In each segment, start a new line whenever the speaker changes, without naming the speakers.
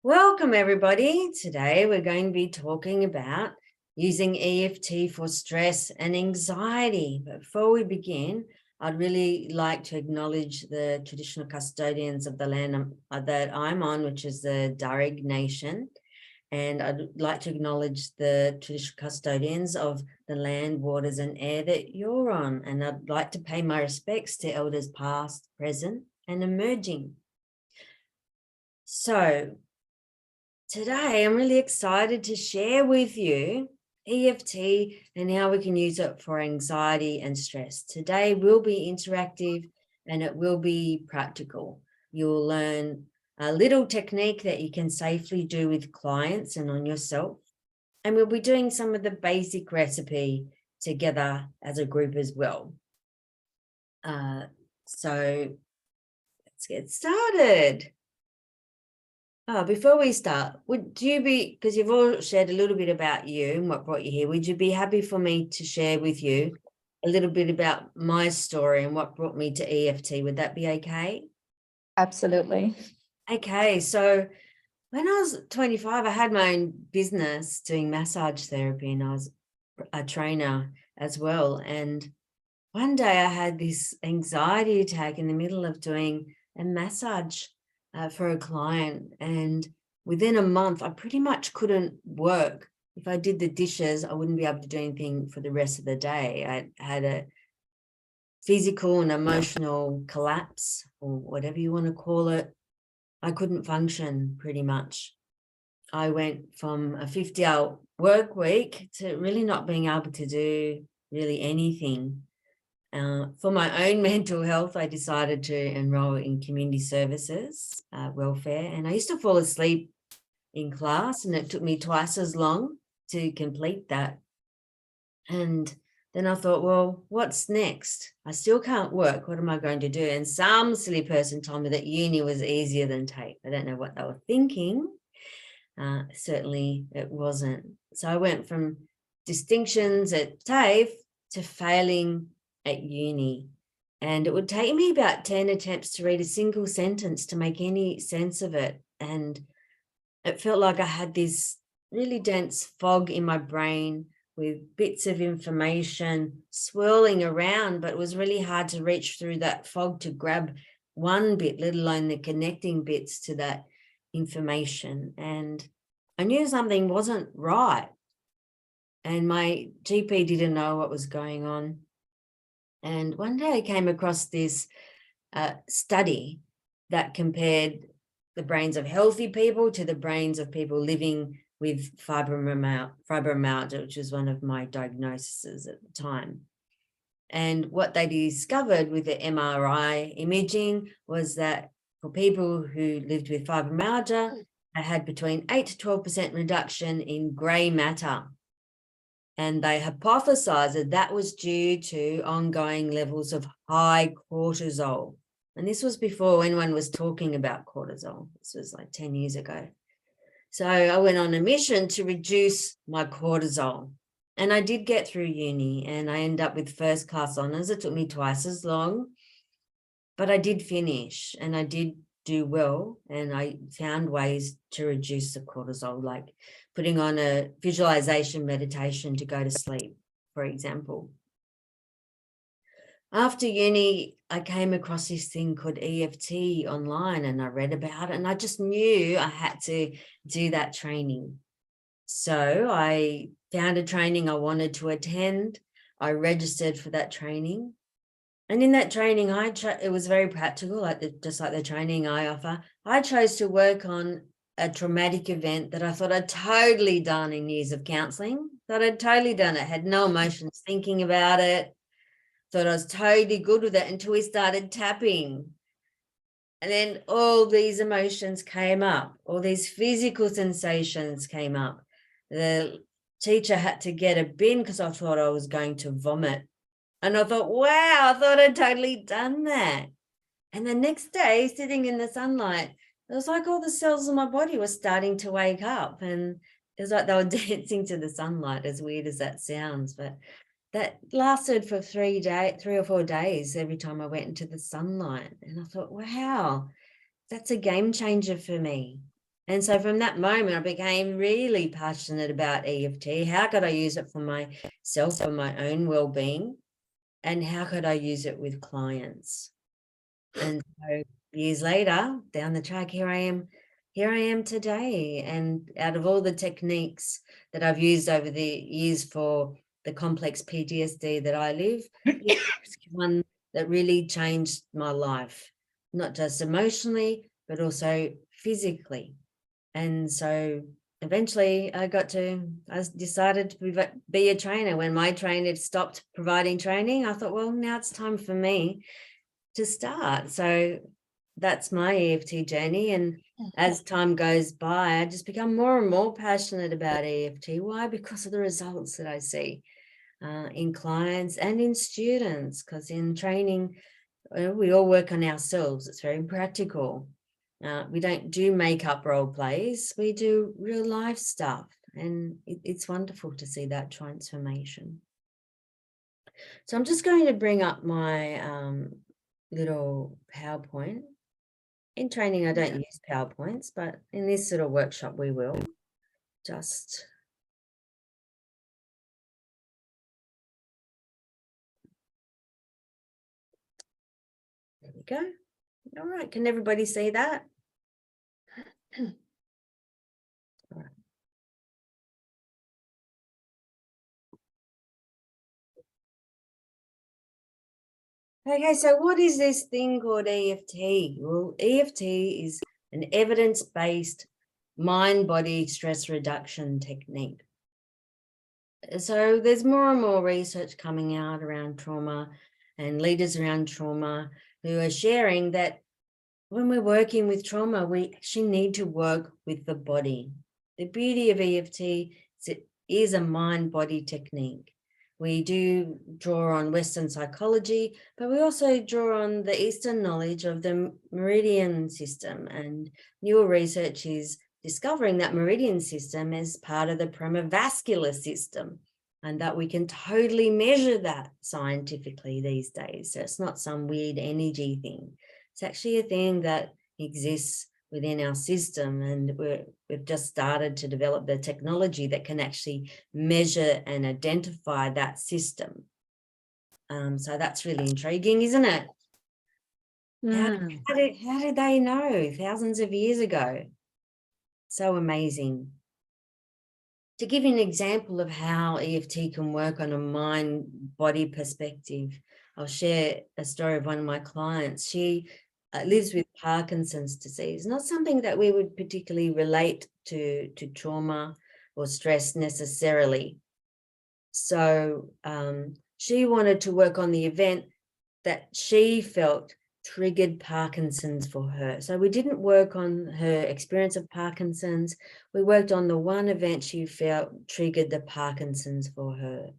Welcome, everybody. Today we're going to be talking about using EFT for stress and anxiety. But before we begin, I'd really like to acknowledge the traditional custodians of the land that I'm on, which is the Darug Nation. And I'd like to acknowledge the traditional custodians of the land, waters, and air that you're on. And I'd like to pay my respects to elders past, present, and emerging. So, today, I'm really excited to share with you EFT and how we can use it for anxiety and stress. Today will be interactive and it will be practical. You'll learn a little technique that you can safely do with clients and on yourself. And we'll be doing some of the basic recipe together as a group as well. So let's get started. Before we start, would you be, because you've all shared a little bit about you and what brought you here, would you be happy for me to share with you a little bit about my story and what brought me to EFT? Would that be okay?
Absolutely.
Okay, so when I was 25, I had my own business doing massage therapy and I was a trainer as well. And one day I had this anxiety attack in the middle of doing a massage for a client, and within a month I pretty much couldn't work. If I did the dishes, I wouldn't be able to do anything for the rest of the day. I had a physical and emotional collapse, or whatever you want to call it. I couldn't function pretty much. I went from a 50-hour work week to really not being able to do really anything. For my own mental health, I decided to enroll in community services, welfare, and I used to fall asleep in class, and it took me twice as long to complete that. And then I thought, well, what's next? I still can't work. What am I going to do? And some silly person told me that uni was easier than TAFE. I don't know what they were thinking. Certainly it wasn't. So I went from distinctions at TAFE to failing at uni. And it would take me about 10 attempts to read a single sentence to make any sense of it. And it felt like I had this really dense fog in my brain with bits of information swirling around, but it was really hard to reach through that fog to grab one bit, let alone the connecting bits to that information. And I knew something wasn't right. And my GP didn't know what was going on. And one day I came across this study that compared the brains of healthy people to the brains of people living with fibromyalgia, which was one of my diagnoses at the time. And what they discovered with the MRI imaging was that for people who lived with fibromyalgia, they had between 8 to 12% reduction in grey matter. And they hypothesized that that was due to ongoing levels of high cortisol. And this was before anyone was talking about cortisol. This was like 10 years ago. So I went on a mission to reduce my cortisol. And I did get through uni and I ended up with first class honors. It took me twice as long, but I did finish and I did do well. And I found ways to reduce the cortisol, like putting on a visualization meditation to go to sleep, for example. After uni, I came across this thing called EFT online and I read about it and I just knew I had to do that training. So I found a training I wanted to attend. I registered for that training. And in that training, it was very practical, just like the training I offer. I chose to work on a traumatic event that I thought I'd totally done in years of counselling, thought I'd totally done it, had no emotions thinking about it, thought I was totally good with it until we started tapping. And then all these emotions came up, all these physical sensations came up. The teacher had to get a bin because I thought I was going to vomit. And I thought, wow, I thought I'd totally done that. And the next day, sitting in the sunlight, it was like all the cells in my body were starting to wake up. And it was like they were dancing to the sunlight, as weird as that sounds. But that lasted for 3 or 4 days every time I went into the sunlight. And I thought, wow, that's a game changer for me. And so from that moment, I became really passionate about EFT. How could I use it for myself, for my own well-being? And how could I use it with clients? And so years later, down the track, here I am today. And out of all the techniques that I've used over the years for the complex PTSD that I live, it's one that really changed my life, not just emotionally, but also physically. And so eventually I decided to be a trainer. When my trainer stopped providing training, I thought, well, now it's time for me to start. So that's my EFT journey. And as time goes by, I just become more and more passionate about EFT. Why? Because of the results that I see in clients and in students, because in training, we all work on ourselves. It's very practical. We don't do makeup role plays. We do real life stuff. And it's wonderful to see that transformation. So I'm just going to bring up my little PowerPoint. In training, I don't use PowerPoints, but in this little workshop, we will just. There we go. All right, can everybody see that? All right. Okay, so what is this thing called EFT? Well, EFT is an evidence-based mind-body stress reduction technique. So there's more and more research coming out around trauma and leaders around trauma who are sharing that when we're working with trauma, we actually need to work with the body. The beauty of EFT is it is a mind-body technique. We do draw on Western psychology, but we also draw on the Eastern knowledge of the meridian system. And newer research is discovering that meridian system as part of the perivascular system, and that we can totally measure that scientifically these days. So it's not some weird energy thing. It's actually a thing that exists within our system, and we've just started to develop the technology that can actually measure and identify that system. So that's really intriguing, isn't it? How did they know thousands of years ago? So amazing. To give you an example of how EFT can work on a mind-body perspective, I'll share a story of one of my clients. She lives with Parkinson's disease, not something that we would particularly relate to trauma or stress necessarily. So she wanted to work on the event that she felt triggered Parkinson's for her. So we didn't work on her experience of Parkinson's. We worked on the one event she felt triggered the Parkinson's for her.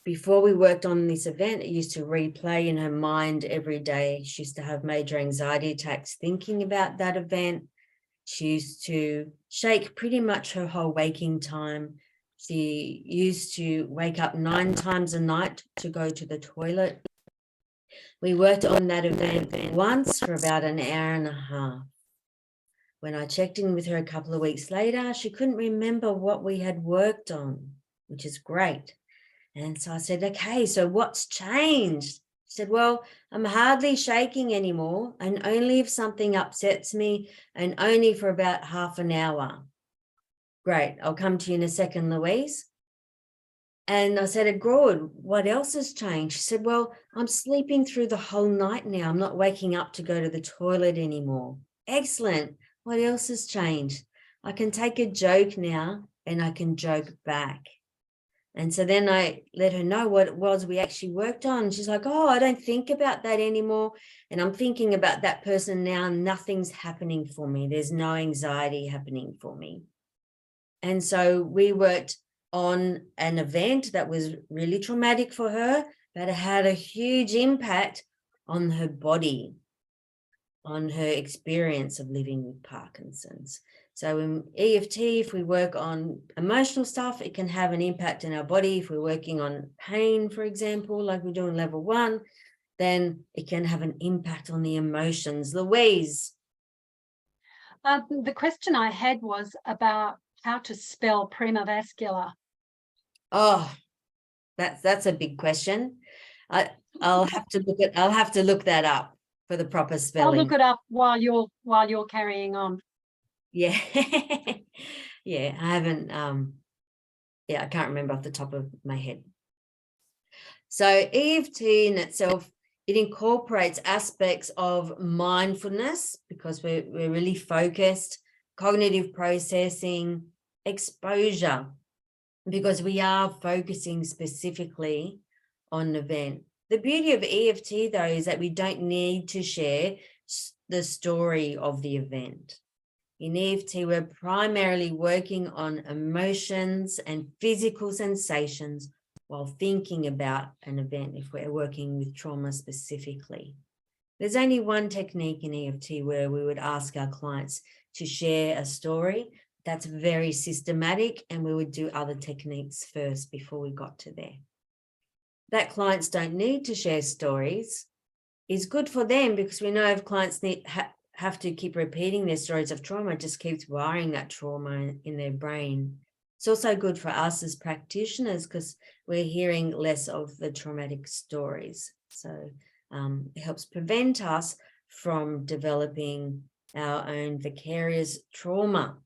Before we worked on this event, it used to replay in her mind every day. She used to have major anxiety attacks thinking about that event. She used to shake pretty much her whole waking time. She used to wake up 9 times a night to go to the toilet. We worked on that event once for about an hour and a half. When I checked in with her a couple of weeks later, she couldn't remember what we had worked on, which is great. And so I said, okay, so what's changed? She said, well, I'm hardly shaking anymore, and only if something upsets me, and only for about half an hour. Great, I'll come to you in a second, Louise. And I said, good, what else has changed? She said, well, I'm sleeping through the whole night now. I'm not waking up to go to the toilet anymore. Excellent. What else has changed? I can take a joke now and I can joke back. And so then I let her know what it was we actually worked on. She's like, oh, I don't think about that anymore. And I'm thinking about that person now. Nothing's happening for me. There's no anxiety happening for me. And so we worked on an event that was really traumatic for her, but it had a huge impact on her body, on her experience of living with Parkinson's. So in EFT, if we work on emotional stuff, it can have an impact in our body. If we're working on pain, for example, like we do in level 1, then it can have an impact on the emotions. Louise.
The question I had was about how to spell Primavascular.
Oh, that's a big question. I'll have to look that up for the proper
I'll
spelling.
look it up while you're carrying on.
Yeah. Yeah, I haven't yeah, I can't remember off the top of my head. So EFT in itself, it incorporates aspects of mindfulness because we're really focused, cognitive processing, exposure, because we are focusing specifically on an event. The beauty of EFT, though, is that we don't need to share the story of the event. In EFT, we're primarily working on emotions and physical sensations while thinking about an event if we're working with trauma specifically. There's only one technique in EFT where we would ask our clients to share a story. That's very systematic, and we would do other techniques first before we got to there. That clients don't need to share stories is good for them, because we know if clients have to keep repeating their stories of trauma, it just keeps wiring that trauma in their brain. It's also good for us as practitioners because we're hearing less of the traumatic stories. So it helps prevent us from developing our own vicarious trauma.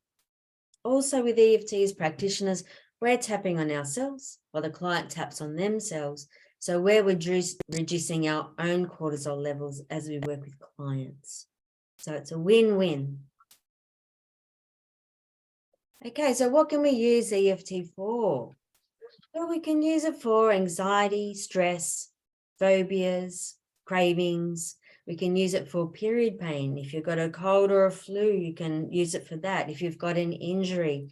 Also with EFT as practitioners, we're tapping on ourselves while the client taps on themselves. So we're reducing our own cortisol levels as we work with clients. So it's a win-win. Okay, so what can we use EFT for? Well, we can use it for anxiety, stress, phobias, cravings. We can use it for period pain. If you've got a cold or a flu, you can use it for that. If you've got an injury,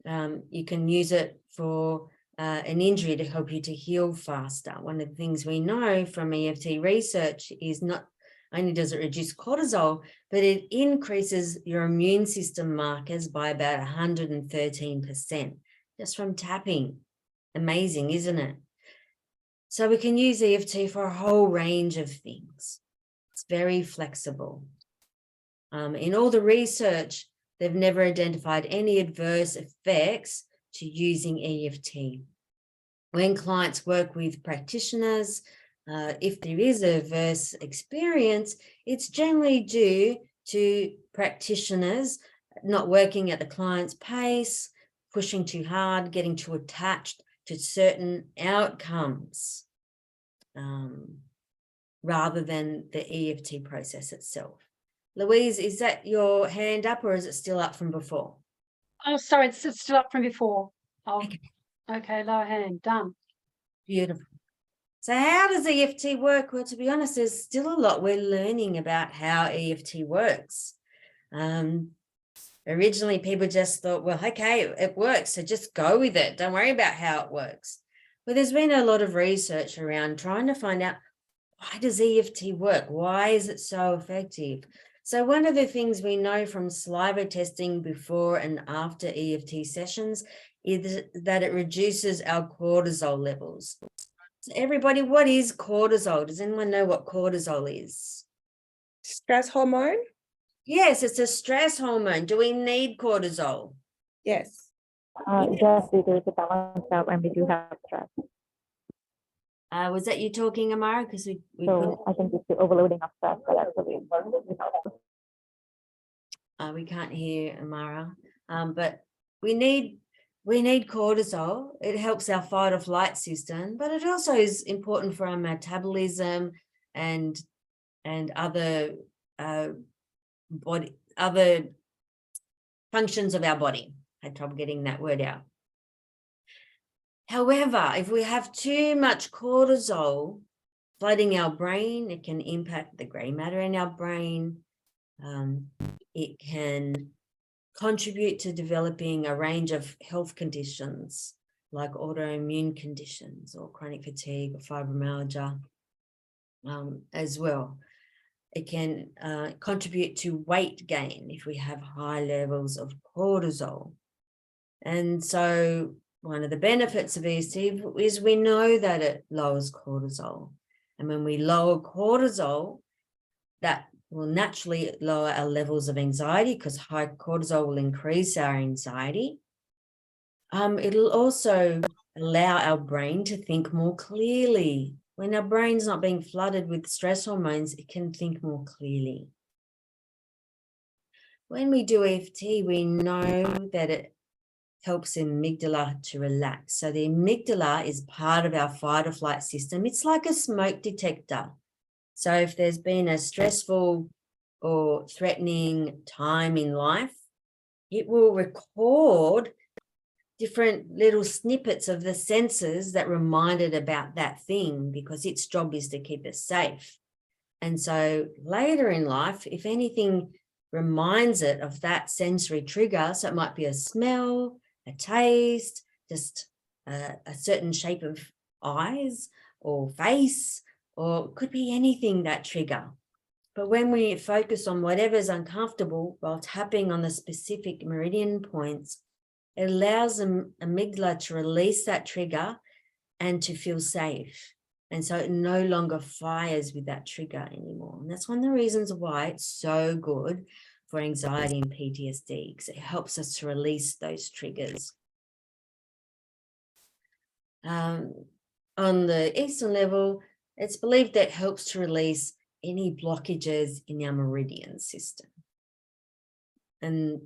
you can use it for an injury to help you to heal faster. One of the things we know from EFT research is not only does it reduce cortisol, but it increases your immune system markers by about 113% just from tapping. Amazing, isn't it? So we can use EFT for a whole range of things. It's very flexible. In all the research, they've never identified any adverse effects to using EFT. When clients work with practitioners, if there is adverse experience, it's generally due to practitioners not working at the client's pace, pushing too hard, getting too attached to certain outcomes, rather than the EFT process itself. Louise, is that your hand up or is it still up from before?
Oh, sorry, it's still up from before. Oh, okay, lower hand, done.
Beautiful. So how does EFT work? Well, to be honest, there's still a lot we're learning about how EFT works. Originally, people just thought, well, okay, it works, so just go with it. Don't worry about how it works. But there's been a lot of research around trying to find out, why does EFT work? Why is it so effective? So one of the things we know from saliva testing before and after EFT sessions is that it reduces our cortisol levels. So everybody, what is cortisol? Does anyone know what cortisol is?
Stress hormone?
Yes, it's a stress hormone. Do we need cortisol?
Yes.
Yes, it is a balance out when we do have stress.
Was that you talking, Amara? Because we couldn't.
So I think it's the overloading of stress that actually.
We can't hear Amara, but we need cortisol. It helps our fight or flight system, but it also is important for our metabolism and other other functions of our body. I had trouble getting that word out. However, if we have too much cortisol flooding our brain, it can impact the gray matter in our brain. It can contribute to developing a range of health conditions like autoimmune conditions or chronic fatigue or fibromyalgia as well. It can contribute to weight gain if we have high levels of cortisol. And so one of the benefits of EFT is we know that it lowers cortisol. And when we lower cortisol, that will naturally lower our levels of anxiety because high cortisol will increase our anxiety. It'll also allow our brain to think more clearly. When our brain's not being flooded with stress hormones, it can think more clearly. When we do EFT, we know that it helps the amygdala to relax. So the amygdala is part of our fight or flight system. It's like a smoke detector. So if there's been a stressful or threatening time in life, it will record different little snippets of the senses that remind it about that thing, because its job is to keep us safe. And so later in life, if anything reminds it of that sensory trigger, so it might be a smell, a taste, just a certain shape of eyes or face, or it could be anything that trigger. But when we focus on whatever's uncomfortable while tapping on the specific meridian points, it allows the amygdala to release that trigger and to feel safe. And so it no longer fires with that trigger anymore. And that's one of the reasons why it's so good for anxiety and PTSD, because it helps us to release those triggers. On the Eastern level, it's believed that it helps to release any blockages in our meridian system. And,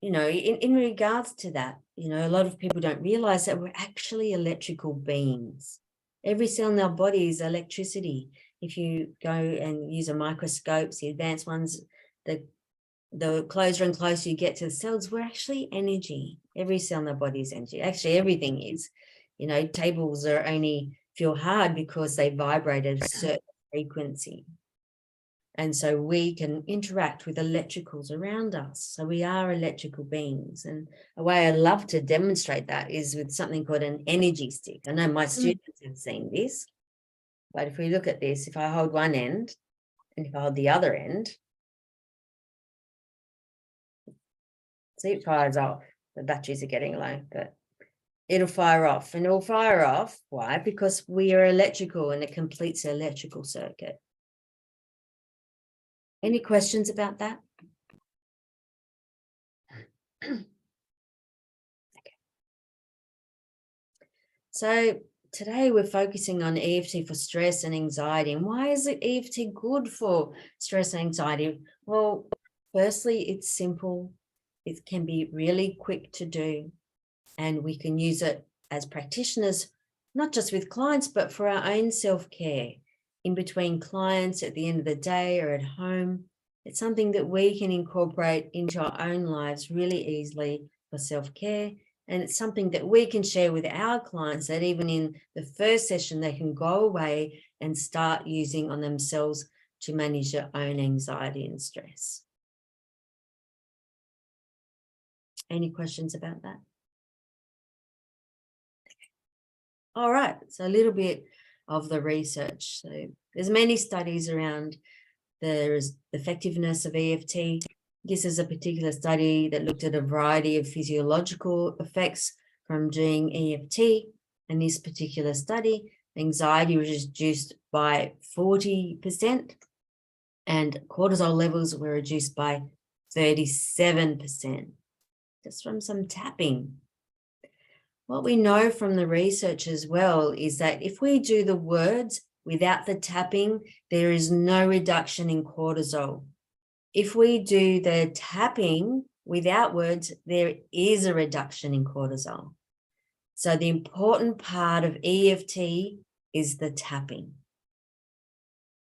you know, in regards to that, you know, a lot of people don't realize that we're actually electrical beings. Every cell in our body is electricity. If you go and use a microscope, the advanced ones, the closer and closer you get to the cells, we're actually energy. Every cell in our body is energy. Actually, everything is. You know, tables are only feel hard because they vibrate at a certain frequency. And so we can interact with electricals around us. So we are electrical beings. And a way I love to demonstrate that is with something called an energy stick. I know my students have seen this, but if we look at this, if I hold one end and if I hold the other end, see, it fires off. The batteries are getting low, but it'll fire off, and it'll fire off. Why? Because we are electrical and it completes the electrical circuit. Any questions about that? Okay. So today we're focusing on EFT for stress and anxiety. And why is it EFT good for stress and anxiety? Well, firstly, it's simple. It can be really quick to do. And we can use it as practitioners, not just with clients, but for our own self-care. In between clients, at the end of the day, or at home. It's something that we can incorporate into our own lives really easily for self-care. And it's something that we can share with our clients, that even in the first session, they can go away and start using on themselves to manage their own anxiety and stress. Any questions about that? All right, so a little bit of the research. So there's many studies around the effectiveness of EFT. This is a particular study that looked at a variety of physiological effects from doing EFT. In this particular study, anxiety was reduced by 40% and cortisol levels were reduced by 37%, just from some tapping. What we know from the research as well is that if we do the words without the tapping, there is no reduction in cortisol. If we do the tapping without words, there is a reduction in cortisol. So the important part of EFT is the tapping.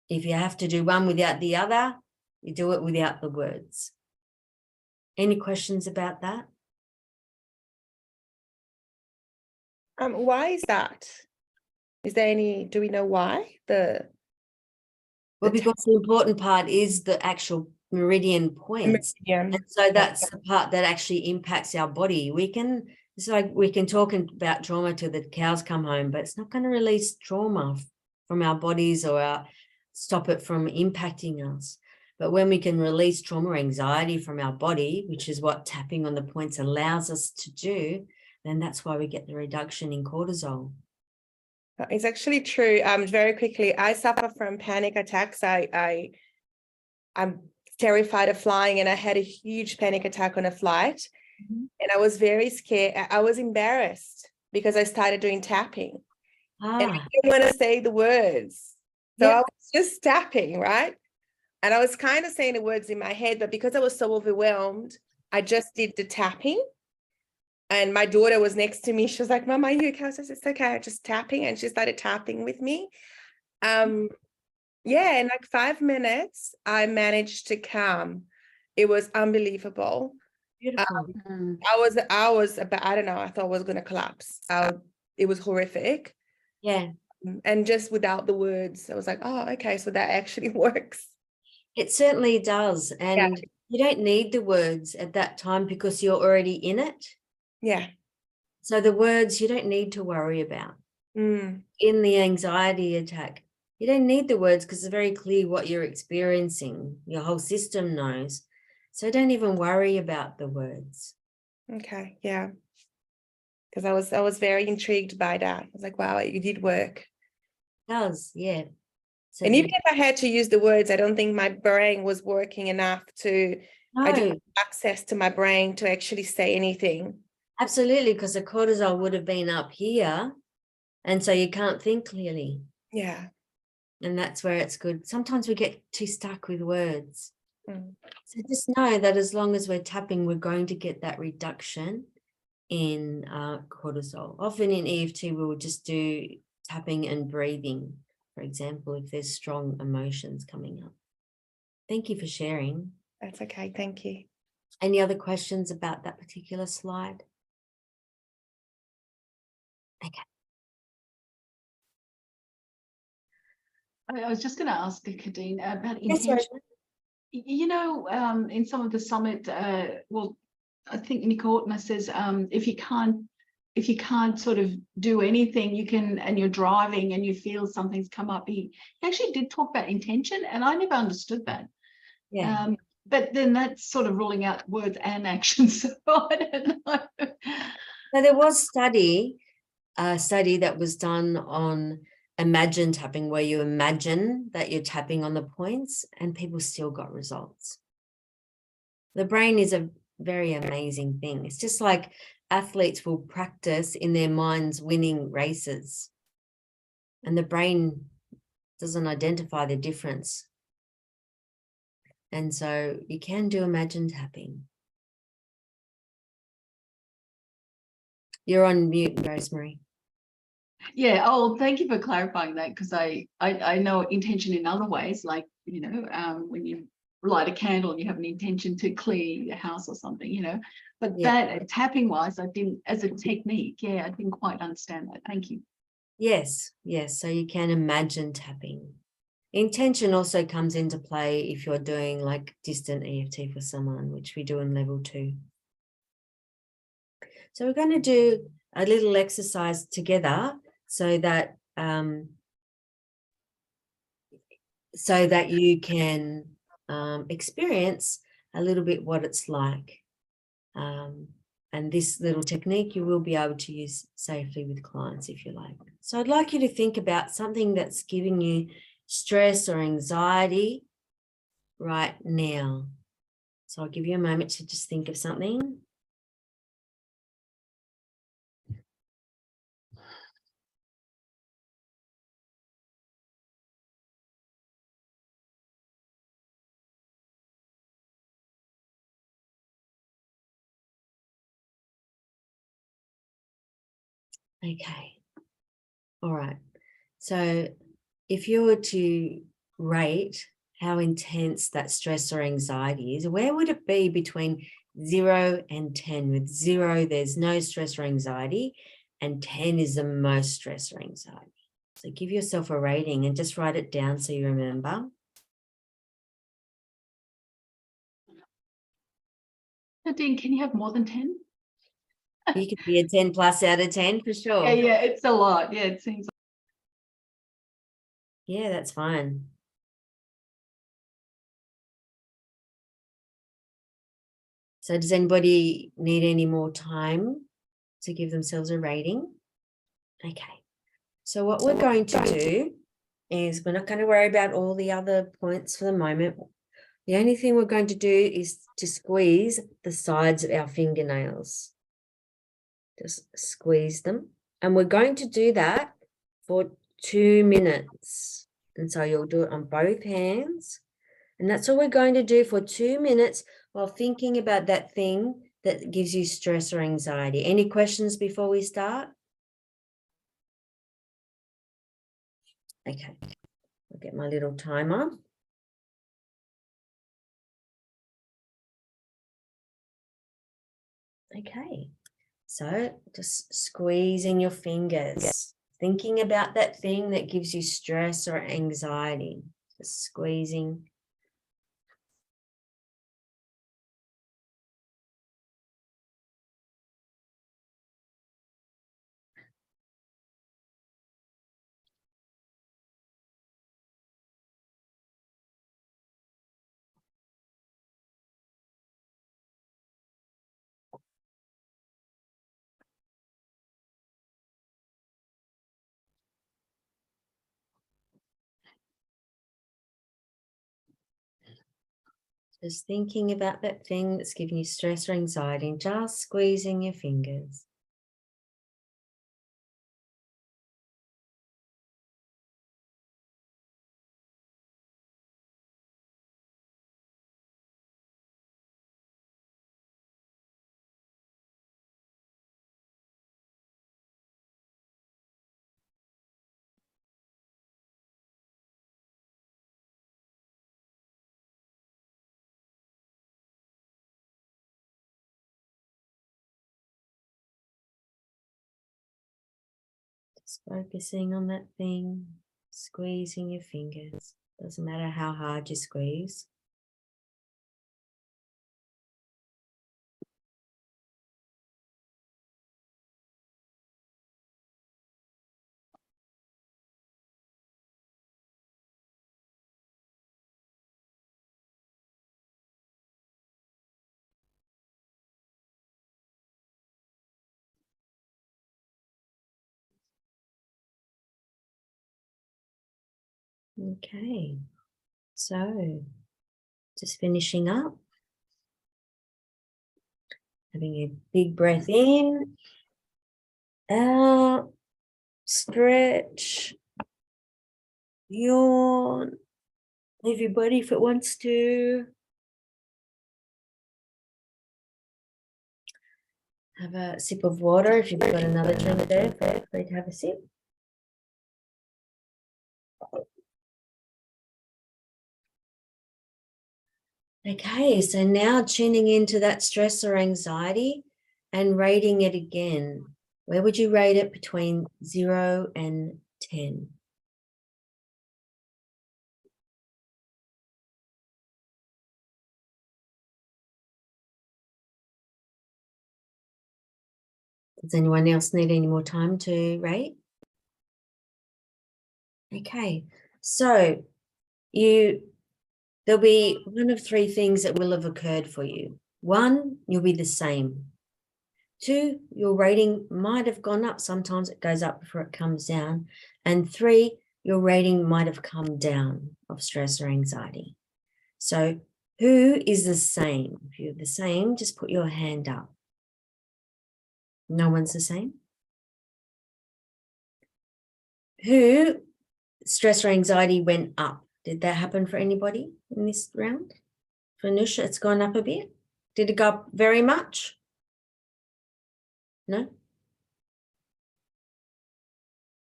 If you have to do one without the other, you do it without the words. Any questions about that?
Why is that? Is there any, do we know why?
Well, because the important part is the actual meridian points.
Meridian.
And so that's the part that actually impacts our body. It's like we can talk about trauma till the cows come home, but it's not going to release trauma from our bodies or stop it from impacting us. But when we can release trauma or anxiety from our body, which is what tapping on the points allows us to do, then that's why we get the reduction in cortisol.
It's actually true. Very quickly, I suffer from panic attacks. I I'm terrified of flying, and I had a huge panic attack on a flight.
Mhm.
And I was very scared. I was embarrassed because I started doing tapping. And I
Ah,
didn't want to say the words. So
Yep.
I was just tapping, right? And I was kind of saying the words in my head, but because I was so overwhelmed, I just did the tapping. And my daughter was next to me. She was like, Mama, are you okay? I said, it's okay, I'm just tapping. And she started tapping with me. Yeah, in like 5 minutes, I managed to calm. It was unbelievable.
beautiful.
Mm.
I was about, I don't know, I thought I was gonna collapse. It was horrific.
Yeah,
And just without the words, I was like, oh, okay, so that actually works.
it certainly does. And you don't need the words at that time because you're already in it.
Yeah.
So the words you don't need to worry about.
Mm,
In the anxiety attack, you don't need the words because it's very clear what you're experiencing. Your whole system knows. So don't even worry about the words.
okay, yeah. Because I was very intrigued by that. I was like, wow, it did work.
It does, yeah.
And even
Certainly.
if I had to use the words, I don't think my brain was working enough to, I didn't
No,
have access to my brain to actually say anything.
absolutely, because the cortisol would have been up here. And so you can't think clearly.
Yeah.
And that's where it's good. Sometimes we get too stuck with words.
Mm.
So just know that as long as we're tapping, we're going to get that reduction in cortisol. Often in EFT, we will just do tapping and breathing, for example, if there's strong emotions coming up. Thank you for sharing.
That's okay. Thank you.
Any other questions about that particular slide? Okay.
I was just going to ask Kadeen about
Yes,
intention.
Rachel.
You know, in some of the summit, well, I think Nick Ortner says if you can't sort of do anything, you can, and you're driving and you feel something's come up. He actually did talk about intention, and I never understood that.
Yeah.
But then that's sort of ruling out words and actions. So I don't know.
So there was a study that was done on imagine tapping, where you imagine that you're tapping on the points and people still got results. The brain is a very amazing thing. It's just like athletes will practice in their minds winning races, and the brain doesn't identify the difference. And so you can do imagine tapping. You're on mute, Rosemary.
Yeah. Oh, thank you for clarifying that, because I know intention in other ways, like, you know, when you light a candle and you have an intention to clear your house or something, you know, but that tapping wise, I didn't, as a technique, yeah, I didn't quite understand that. Thank you.
Yes, yes. So you can imagine tapping. Intention also comes into play if you're doing like distant EFT for someone, which we do in level 2. So we're going to do a little exercise together so that you can experience a little bit what it's like. And this little technique you will be able to use safely with clients if you like. So I'd like you to think about something that's giving you stress or anxiety right now. So I'll give you a moment to just think of something. Okay. All right. So if you were to rate how intense that stress or anxiety is, where would it be between 0 and 10? With 0, there's no stress or anxiety, and 10 is the most stress or anxiety. So give yourself a rating and just write it down so you remember.
Nadine, can you have more than 10?
You could be a 10 plus out of 10 for sure.
Yeah, it's a lot. Yeah, it seems.
Yeah, that's fine. So does anybody need any more time to give themselves a rating? Okay. So what we're going to do is we're not going to worry about all the other points for the moment. The only thing we're going to do is to squeeze the sides of our fingernails. Just squeeze them. And we're going to do that for 2 minutes. And so you'll do it on both hands. And that's all we're going to do for 2 minutes while thinking about that thing that gives you stress or anxiety. Any questions before we start? Okay, I'll get my little timer. Okay, so just squeezing your fingers, thinking about that thing that gives you stress or anxiety, just squeezing. Just thinking about that thing that's giving you stress or anxiety and just squeezing your fingers. Just focusing on that thing, squeezing your fingers. Doesn't matter how hard you squeeze. Okay, so just finishing up. Having a big breath in, out, stretch, yawn. Everybody, if it wants to. Have a sip of water. If you've got another drink there, feel free to have a sip. Okay, so now tuning into that stress or anxiety and rating it again. Where would you rate it between 0 and 10? Does anyone else need any more time to rate? Okay, so there'll be one of 3 things that will have occurred for you. 1, you'll be the same. 2, your rating might have gone up. Sometimes it goes up before it comes down. And 3, your rating might have come down of stress or anxiety. So who is the same? If you're the same, just put your hand up. No one's the same? Who stress or anxiety went up? Did that happen for anybody in this round? For Nusha, it's gone up a bit. Did it go up very much? No?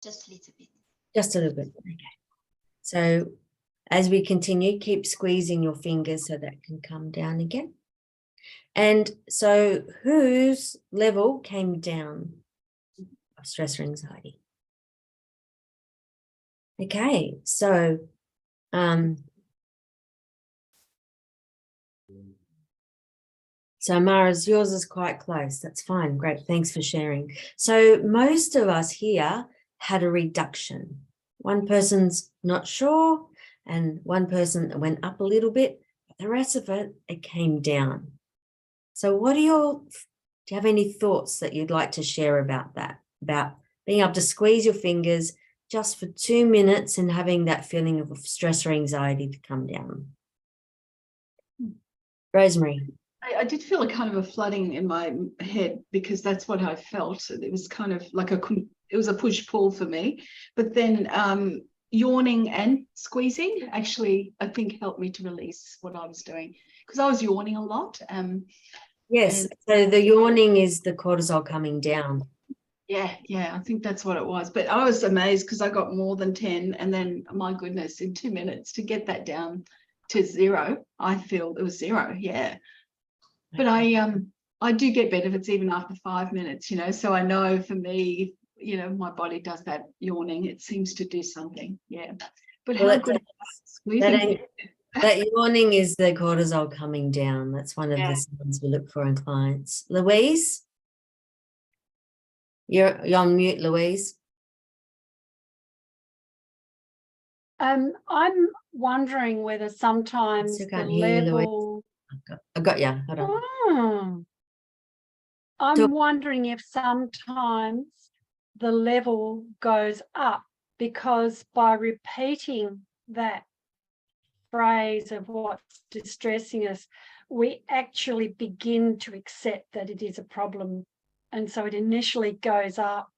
Just a little bit.
Just a little bit. Okay. So as we continue, keep squeezing your fingers so that can come down again. And so whose level came down of stress or anxiety? Okay, so Mara's, yours is quite close. That's fine. Great. Thanks for sharing. So most of us here had a reduction. One person's not sure, and one person went up a little bit, but the rest of it came down. So do you have any thoughts that you'd like to share about that, about being able to squeeze your fingers just for 2 minutes and having that feeling of stress or anxiety to come down? Rosemary.
I did feel a kind of a flooding in my head because that's what I felt. It was kind of like it was a push pull for me. But then yawning and squeezing actually, I think, helped me to release what I was doing because I was yawning a lot.
Yes.
And-
So the yawning is the cortisol coming down.
Yeah, I think that's what it was. But I was amazed because I got more than 10. And then, my goodness, in 2 minutes to get that down to 0, I feel it was 0. Yeah. But I do get benefits even after 5 minutes, so I know for me, my body does that yawning. It seems to do something. Yeah. But
Well,
how
it
good
that
squeezing.
yawning is the cortisol coming down. That's one of
Yeah.
the signs we look for in clients. Louise? You're on mute, Louise.
I'm wondering whether sometimes
still
the
can't hear you, Louise.
level.
I got you. Hold on.
I'm
Talk.
wondering if sometimes the level goes up because by repeating that phrase of what's distressing us, we actually begin to accept that it is a problem. And so it initially goes up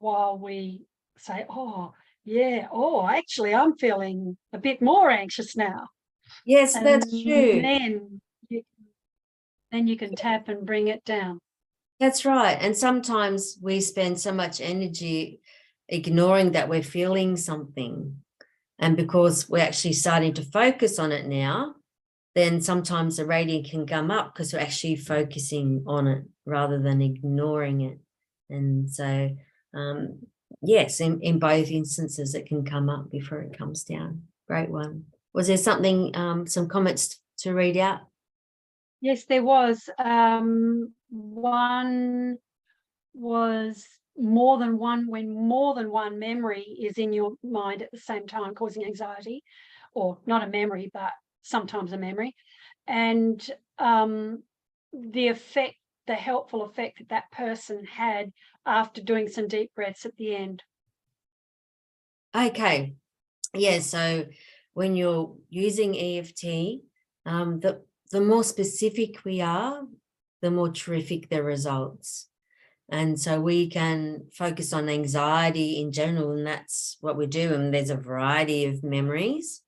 while we say, oh, yeah, oh, actually, I'm feeling a bit more anxious now.
Yes,
And
that's true.
then you can tap and bring it down.
That's right. And sometimes we spend so much energy ignoring that we're feeling something. And because we're actually starting to focus on it now, then sometimes the rating can come up because we're actually focusing on it rather than ignoring it. And so, yes, in both instances, it can come up before it comes down. Great one. Was there something, some comments to read out?
Yes, there was. One was more than one, when more than one memory is in your mind at the same time, causing anxiety, or not a memory, but sometimes a memory. And the effect, the helpful effect that person had after doing some deep breaths at the end.
Okay. Yeah, so when you're using EFT, the more specific we are, the more terrific the results. And so we can focus on anxiety in general, and that's what we do. And there's a variety of memories.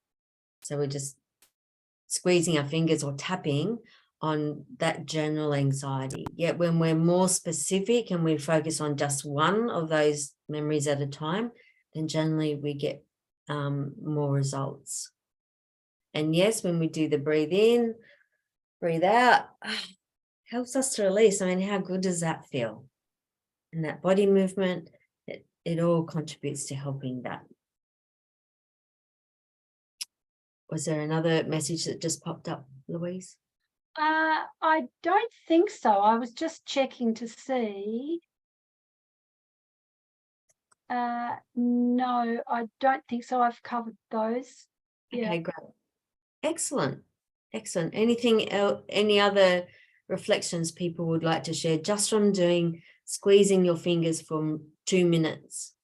So we're just squeezing our fingers or tapping on that general anxiety. Yet when we're more specific and we focus on just one of those memories at a time, then generally we get more results. And yes, when we do the breathe in, breathe out, helps us to release. I mean, how good does that feel? And that body movement, it all contributes to helping that. Was there another message that just popped up, Louise?
I don't think so. I was just checking to see. No, I don't think so. I've covered those. Yeah.
Okay, great. Excellent. Excellent. Anything else, any other reflections people would like to share just from doing squeezing your fingers for 2 minutes?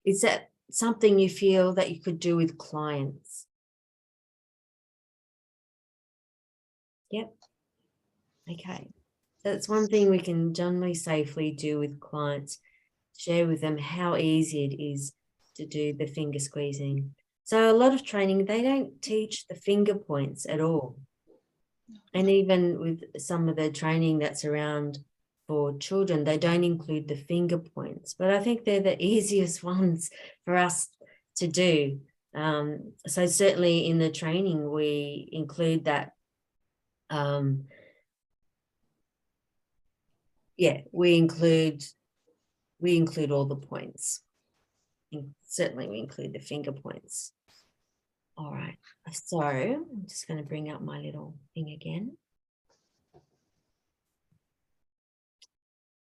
Is that something you feel that you could do with clients? Yep. Okay. That's one thing we can generally safely do with clients, share with them how easy it is to do the finger squeezing. So a lot of training, they don't teach the finger points at all. And even with some of the training that's around for children, they don't include the finger points, but I think they're the easiest ones for us to do. So certainly in the training, we include that. Yeah, we include all the points. And certainly we include the finger points. All right, so I'm just going to bring up my little thing again.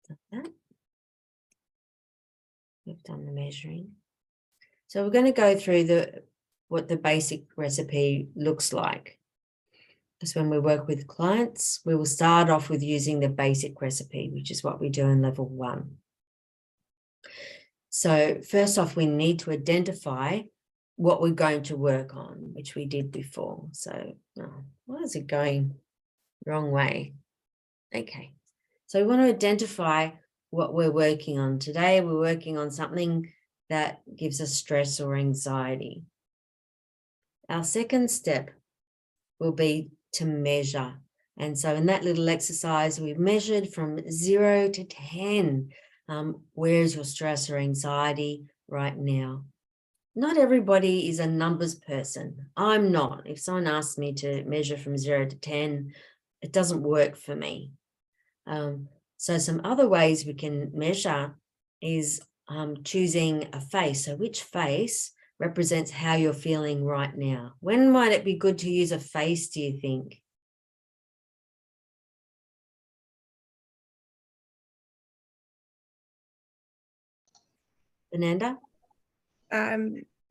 Like that. We've done the measuring. So we're going to go through what the basic recipe looks like. Because when we work with clients, we will start off with using the basic recipe, which is what we do in level 1. So first off, we need to identify what we're going to work on, which we did before. So, why is it going wrong way? Okay. So we want to identify what we're working on. Today, we're working on something that gives us stress or anxiety. Our second step will be to measure. And so in that little exercise, we've measured from 0 to 10. Where is your stress or anxiety right now? Not everybody is a numbers person. I'm not. If someone asks me to measure from 0 to 10, it doesn't work for me. So some other ways we can measure is choosing a face. So which face represents how you're feeling right now? When might it be good to use a face, do you think? Fernanda?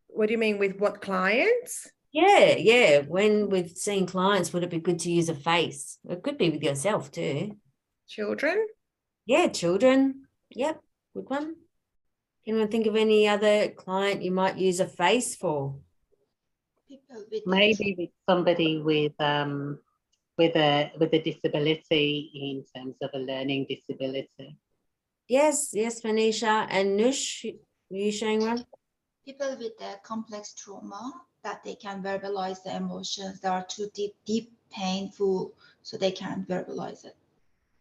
What do you mean with what clients?
Yeah. When with seeing clients, would it be good to use a face? It could be with yourself too.
Children?
Yeah, children. Yep, good one. Anyone think of any other client you might use a face for?
People with
Maybe with somebody with a disability in terms of a learning disability.
Yes, Manisha. And Nush, were you showing one?
people with a complex trauma that they can verbalize the emotions. They are too deep, painful, so they can't verbalize it.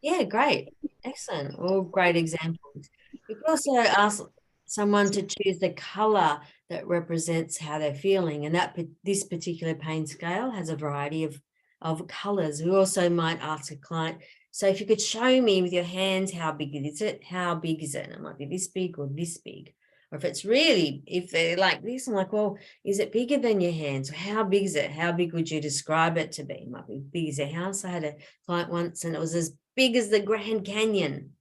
Yeah, great. Excellent. All great examples. You could also ask someone to choose the color that represents how they're feeling. And this particular pain scale has a variety of colors. We also might ask a client, so if you could show me with your hands, how big is it? How big is it? And it might be this big or this big. Or if they're like this, I'm like, well, is it bigger than your hands? How big is it? How big would you describe it to be? It might be big as a house. I had a client once and it was as big as the Grand Canyon.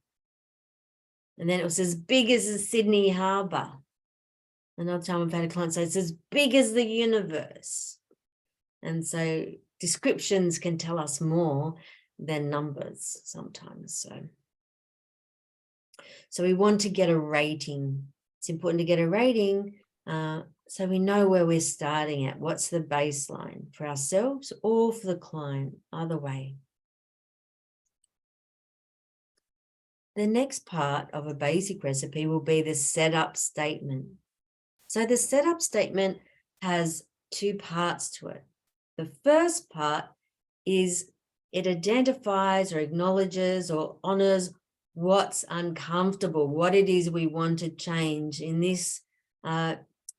And then it was as big as the Sydney Harbour. Another time I've had a client say it's as big as the universe. And so descriptions can tell us more than numbers sometimes. So we want to get a rating. It's important to get a rating so we know where we're starting at. What's the baseline for ourselves or for the client, either way. The next part of a basic recipe will be the setup statement. So the setup statement has two parts to it. The first part is it identifies or acknowledges or honors what's uncomfortable, what it is we want to change. In this,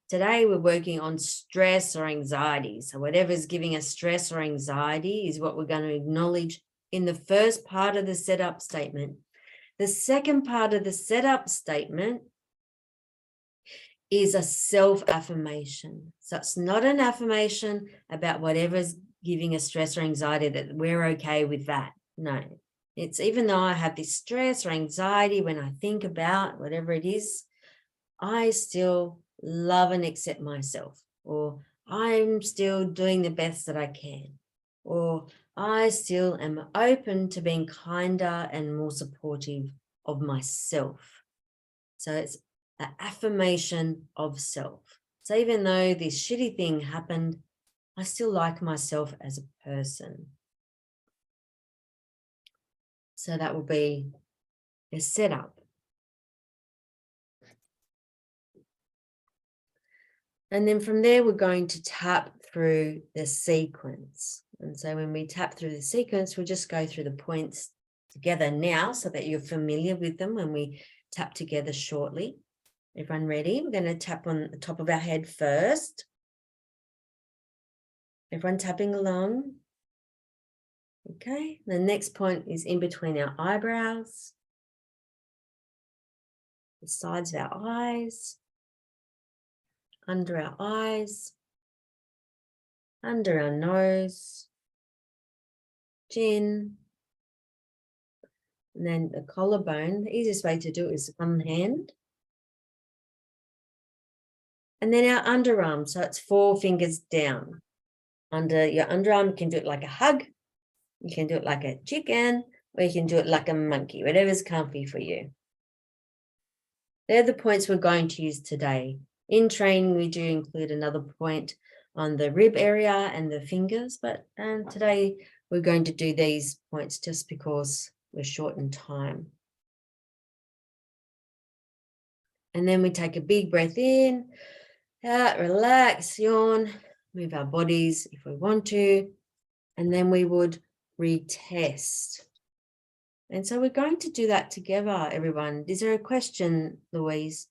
today we're working on stress or anxiety. So whatever's giving us stress or anxiety is what we're going to acknowledge in the first part of the setup statement. The second part of the setup statement is a self-affirmation. So it's not an affirmation about whatever's giving us stress or anxiety that we're okay with that. No, it's even though I have this stress or anxiety when I think about whatever it is, I still love and accept myself, or I'm still doing the best that I can, or I still am open to being kinder and more supportive of myself. So it's an affirmation of self. So even though this shitty thing happened, I still like myself as a person. So that will be a setup. And then from there, we're going to tap through the sequence. And so when we tap through the sequence, we'll just go through the points together now so that you're familiar with them when we tap together shortly. Everyone ready? We're going to tap on the top of our head first. Everyone tapping along. Okay, the next point is in between our eyebrows, the sides of our eyes, under our eyes, under our nose, chin, and then the collarbone. The easiest way to do it is one hand. And then our underarm, so it's 4 fingers down. Under your underarm, you can do it like a hug, you can do it like a chicken, or you can do it like a monkey, whatever's comfy for you. They're the points we're going to use today. In training, we do include another point on the rib area and the fingers, but today we're going to do these points just because we're short in time. And then we take a big breath in, out, relax, yawn, move our bodies if we want to, and then we would retest. And so we're going to do that together, everyone. Is there a question, Louise?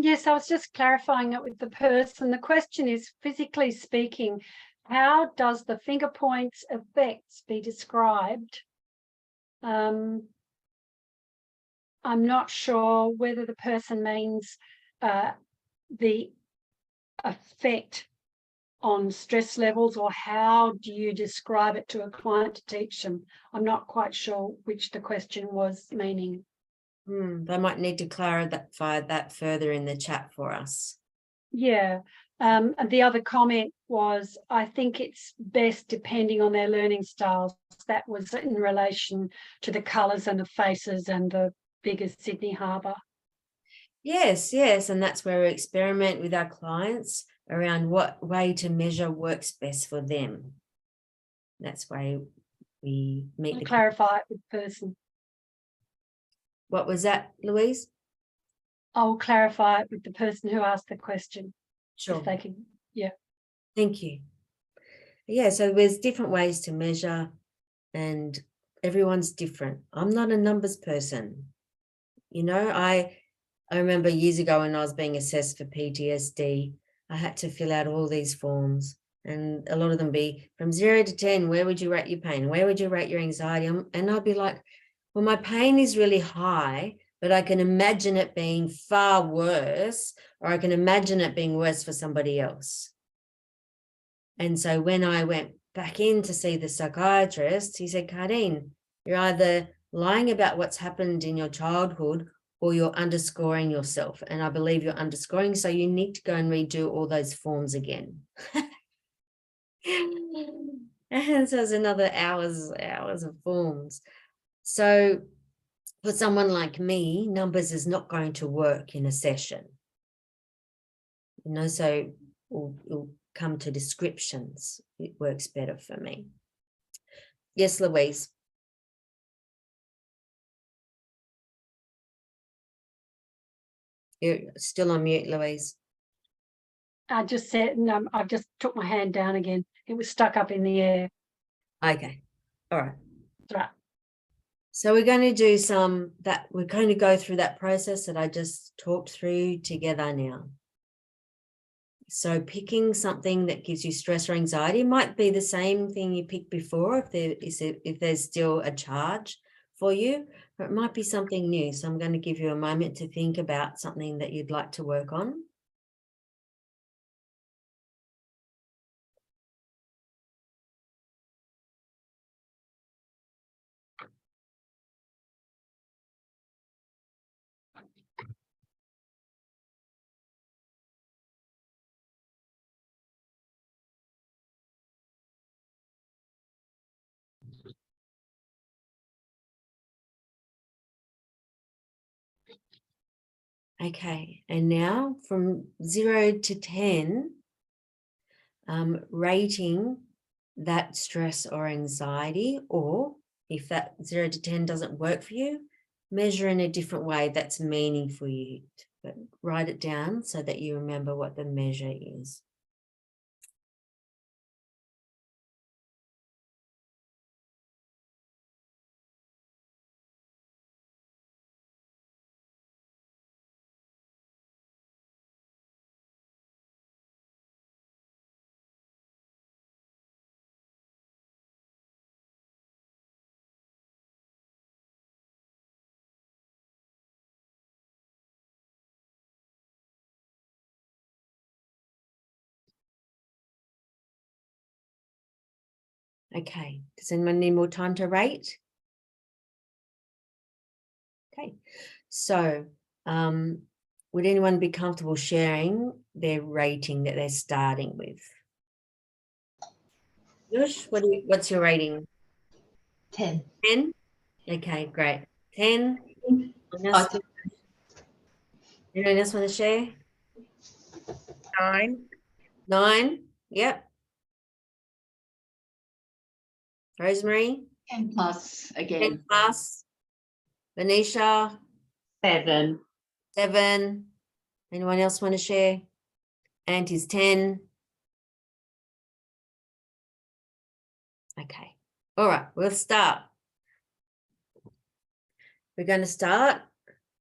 Yes, I was just clarifying it with the person. The question is, physically speaking, how does the finger points effects be described? I'm not sure whether the person means the effect on stress levels, or how do you describe it to a client to teach them? I'm not quite sure which the question was meaning.
They might need to clarify that further in the chat for us.
Yeah. And the other comment was, I think it's best depending on their learning styles. That was in relation to the colours and the faces and the bigger Sydney Harbour.
Yes, yes. And that's where we experiment with our clients around what way to measure works best for them. That's why we meet the
Clarify it with the person.
What was that, Louise?
I'll clarify it with the person who asked the question.
Sure.
If they can, yeah.
Thank you. Yeah, so there's different ways to measure and everyone's different. I'm not a numbers person. You know, I remember years ago when I was being assessed for PTSD, I had to fill out all these forms and a lot of them be from 0 to 10, where would you rate your pain? Where would you rate your anxiety? And I'd be like, well, my pain is really high, but I can imagine it being far worse, or I can imagine it being worse for somebody else. And so when I went back in to see the psychiatrist, he said, Kardeen, you're either lying about what's happened in your childhood or you're underscoring yourself. And I believe you're underscoring, so you need to go and redo all those forms again. And so it's another hours of forms. So for someone like me, numbers is not going to work in a session. You know, so we'll come to descriptions. It works better for me. Yes, Louise. You're still on mute, Louise.
I just said, no, I just took my hand down again. It was stuck up in the air.
Okay. All right.
That's right.
So we're going to do we're going to go through that process that I just talked through together now. So picking something that gives you stress or anxiety might be the same thing you picked before if there's still a charge for you, or it might be something new. So I'm going to give you a moment to think about something that you'd like to work on. Okay, and now from 0 to 10, rating that stress or anxiety, or if that 0 to 10 doesn't work for you, measure in a different way that's meaningful for you. But write it down so that you remember what the measure is. Okay, does anyone need more time to rate? Okay, so would anyone be comfortable sharing their rating that they're starting with? Yush, what's your rating?
10.
10? Okay, great. 10. Anyone else want to share?
9.
9. Yep. Rosemary,
10 plus
10
again.
plus. Venetia,
7.
7. Anyone else want to share? Auntie's 10. Okay. All right, we'll start. We're going to start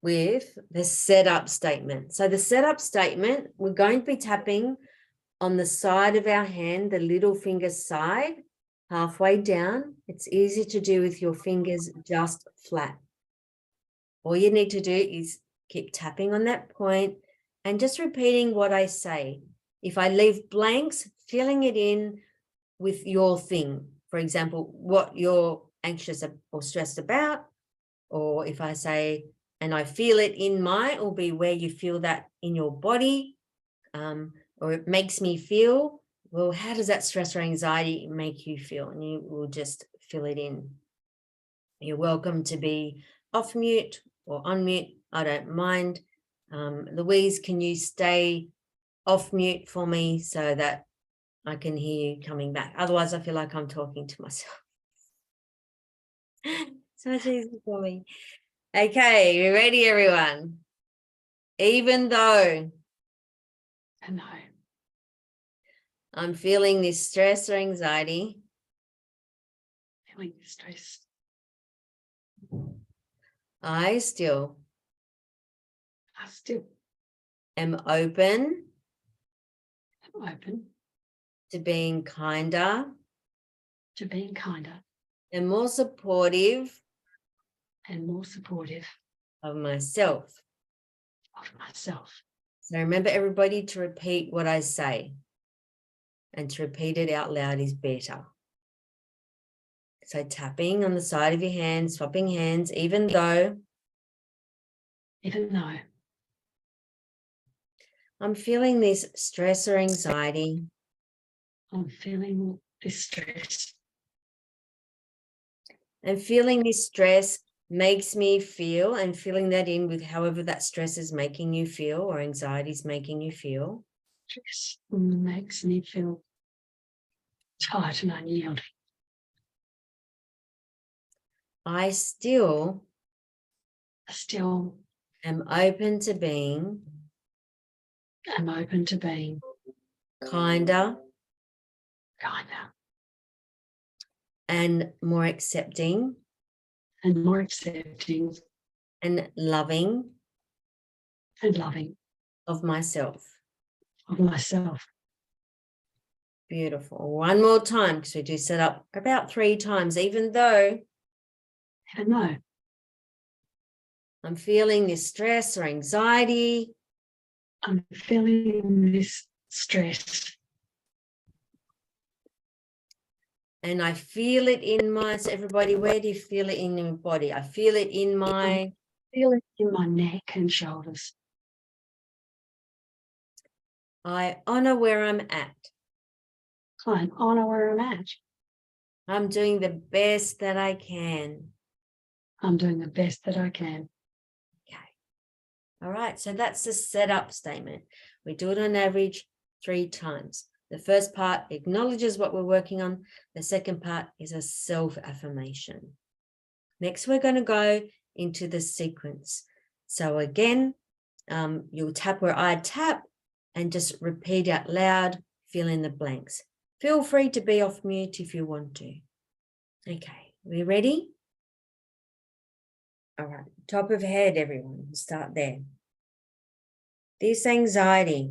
with the setup statement. So the setup statement, we're going to be tapping on the side of our hand, the little finger side, halfway down. It's easy to do with your fingers just flat. All you need to do is keep tapping on that point and just repeating what I say. If I leave blanks, filling it in with your thing. For example, what you're anxious or stressed about. Or if I say, and I feel it in my, will be where you feel that in your body. Or it makes me feel, well, how does that stress or anxiety make you feel? And you will just fill it in. You're welcome to be off mute or on mute. I don't mind. Louise, can you stay off mute for me so that I can hear you coming back? Otherwise, I feel like I'm talking to myself. So much easier for me. Okay, you ready, everyone? Even though
I know.
I'm feeling this stress or anxiety,
Feeling stress.
I still
I still
am open
am open
to being kinder
to being kinder
and more supportive
and more supportive
of myself.
of myself.
So remember, everybody, to repeat what I say, and to repeat it out loud is better. So tapping on the side of your hand, swapping hands, even though I'm feeling this stress or anxiety,
I'm feeling this stress,
and feeling this stress makes me feel, and filling that in with however that stress is making you feel or anxiety is making you feel.
stress makes me feel tight and unyielding.
I still
Still
am open to being
am open to being
kinder
kinder
and more accepting
and more accepting
and loving
and loving
of myself.
of myself.
Beautiful. One more time, because we do set up about 3 times, even though
Even though
I'm feeling this stress or anxiety,
I'm feeling this stress
and I feel it in my, so everybody, where do you feel it in your body? I feel it in my,
feel it in my neck and shoulders.
I honor where I'm at.
I honor where I'm at.
I'm doing the best that I can.
I'm doing the best that I can.
Okay. All right. So that's the setup statement. We do it on average 3 times. The first part acknowledges what we're working on. The second part is a self-affirmation. Next, we're going to go into the sequence. So again, you'll tap where I tap and just repeat out loud, fill in the blanks. Feel free to be off mute if you want to. Okay, we ready? All right, top of head, everyone, start there. This anxiety,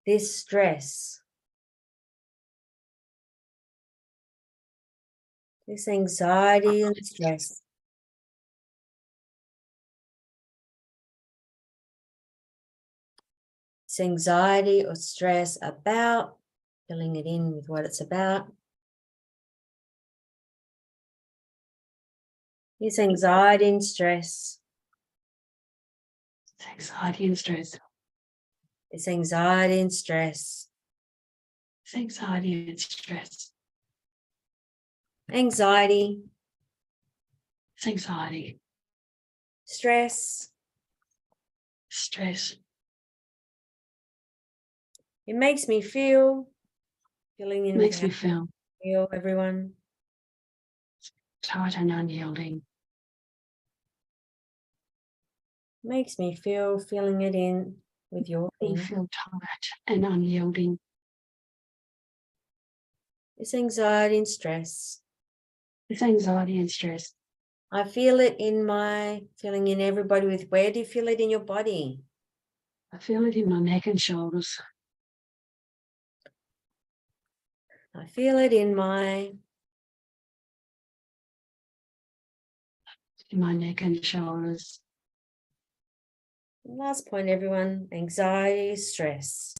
this stress, this anxiety and stress, this anxiety or stress about, filling it in with what it's about. This anxiety and stress,
It's anxiety and stress.
this anxiety and stress,
It's anxiety and stress.
anxiety,
It's anxiety,
stress,
stress.
It makes me feel, filling in.
Makes me
with how
feel
I feel, everyone.
tight and unyielding.
Makes me feel, filling it in with your
You
thing.
feel tight and unyielding.
It's anxiety and stress.
It's anxiety and stress.
I feel it in my, filling in everybody with, where do you feel it in your body?
I feel it in my neck and shoulders.
I feel it in my,
In my neck and shoulders.
last point, everyone, anxiety, stress.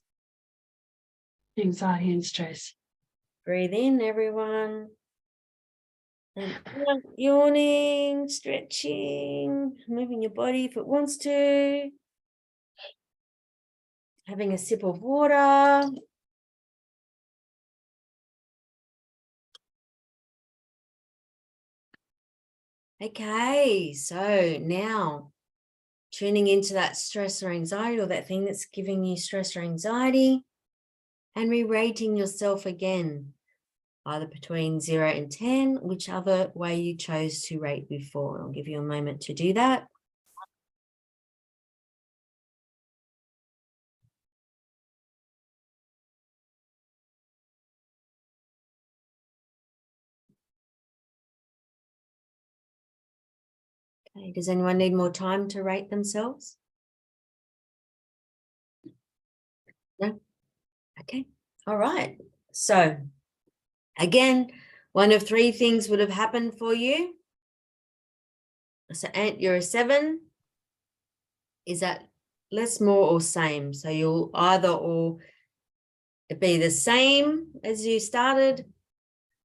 Anxiety and stress.
Breathe in, everyone. And out, yawning, stretching, moving your body if it wants to. Having a sip of water. Okay, so now tuning into that stress or anxiety, or that thing that's giving you stress or anxiety, and re-rating yourself again, either between 0 and 10, whichever way you chose to rate before. I'll give you a moment to do that. Okay, does anyone need more time to rate themselves? No? Okay, all right. So again, one of 3 things would have happened for you. So Ant, you're a 7. Is that less, more, or same? So you'll either or be the same as you started,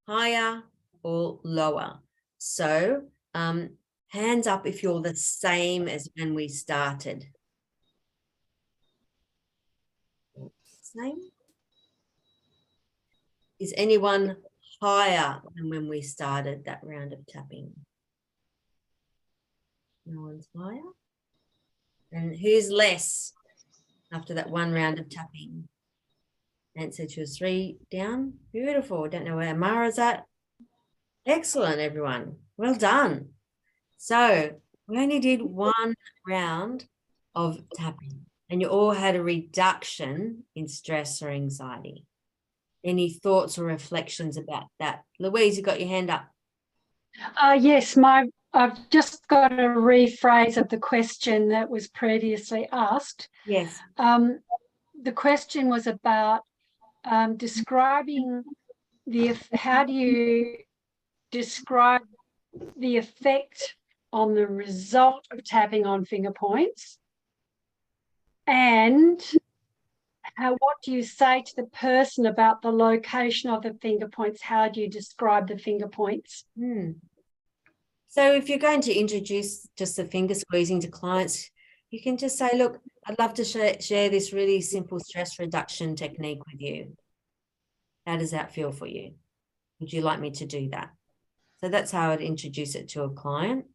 higher or lower. So hands up if you're the same as when we started. Same? Is anyone higher than when we started that round of tapping? No one's higher? And who's less after that one round of tapping? Answer to 3 down. Beautiful. Don't know where Mara's at. Excellent, everyone. Well done. So we only did 1 round of tapping, and you all had a reduction in stress or anxiety. Any thoughts or reflections about that? Louise, you got your hand up.
Yes, I've just got a rephrase of the question that was previously asked.
Yes.
The question was about describing how do you describe the effect on the result of tapping on finger points, and what do you say to the person about the location of the finger points? How do you describe the finger points?
So if you're going to introduce just the finger squeezing to clients, you can just say, look, I'd love to share this really simple stress reduction technique with you. How does that feel for you? Would you like me to do that? So that's how I'd introduce it to a client.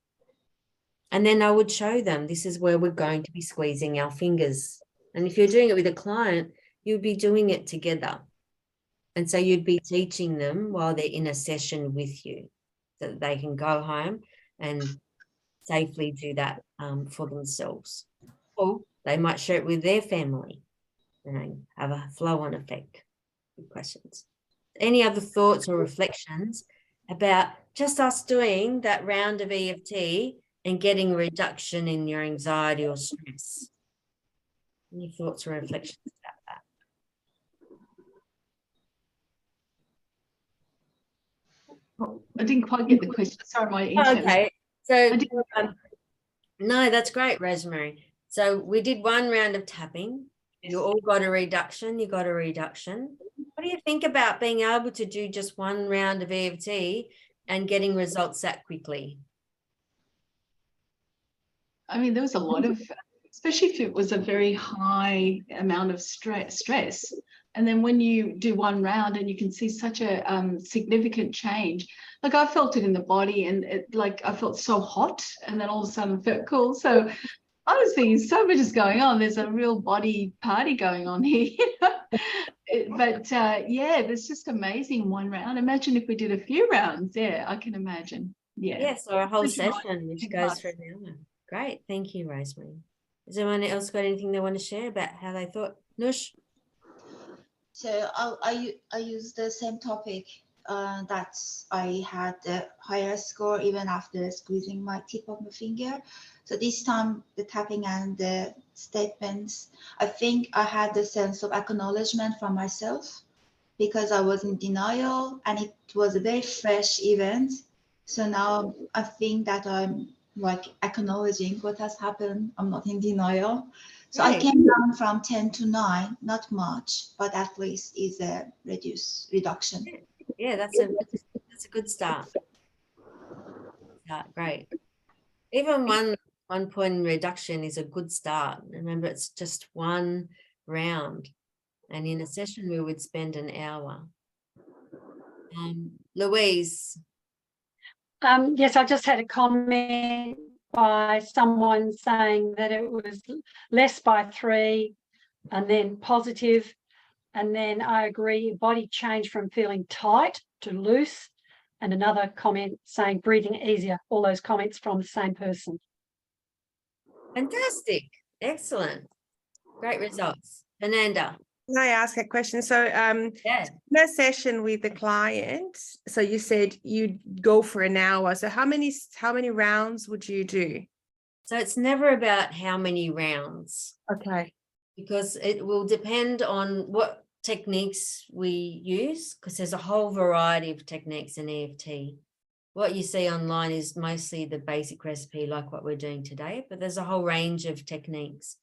And then I would show them, this is where we're going to be squeezing our fingers. And if you're doing it with a client, you'd be doing it together. And so you'd be teaching them while they're in a session with you, so that they can go home and safely do that for themselves. Or they might share it with their family and have a flow-on effect. Good questions. Any other thoughts or reflections about just us doing that round of EFT and getting a reduction in your anxiety or stress? Any thoughts or reflections about that?
I didn't quite get the question. Sorry, my internet.
Okay, so
I
no, that's great, Rosemary. So we did 1 round of tapping. You all got a reduction. You got a reduction. What do you think about being able to do just 1 round of EFT and getting results that quickly?
I mean, there was a lot of, especially if it was a very high amount of stress. And then when you do 1 round and you can see such a significant change, like I felt it in the body, and I felt so hot, and then all of a sudden felt cool. So I was thinking so much is going on. There's a real body party going on here. Yeah, it's just amazing one round. Imagine if we did a few rounds. Yeah, I can imagine. Yeah.
Yes, or a whole
Thank you, Ryan.
session which
Thank
goes
you.
for an hour. Great, thank you, Rosemary. Has anyone else got anything they want to share about how they thought? Nush?
So I use the same topic that I had the higher score even after squeezing my tip of my finger. So this time the tapping and the statements, I think I had the sense of acknowledgement from myself because I was in denial and it was a very fresh event. So now I think that I'm like acknowledging what has happened. I'm not in denial. So I
Right.
came down from 10 to 9, not much, but at least is a reduction.
Yeah, that's a good start. Great. Even one point reduction is a good start. Remember, it's just one round, and in a session we would spend an hour. Louise.
Yes, I just had a comment by someone saying that it was less by 3 and then positive. And then I agree, body change from feeling tight to loose. And another comment saying breathing easier. All those comments from the same person.
Fantastic. Excellent. Great results. Fernanda.
Can I ask a question? So
Yeah.
in a session with the client, so you said you'd go for an hour. So how many rounds would you do?
So it's never about how many rounds,
Okay.
because it will depend on what techniques we use, because there's a whole variety of techniques in EFT. What you see online is mostly the basic recipe, like what we're doing today, but there's a whole range of techniques.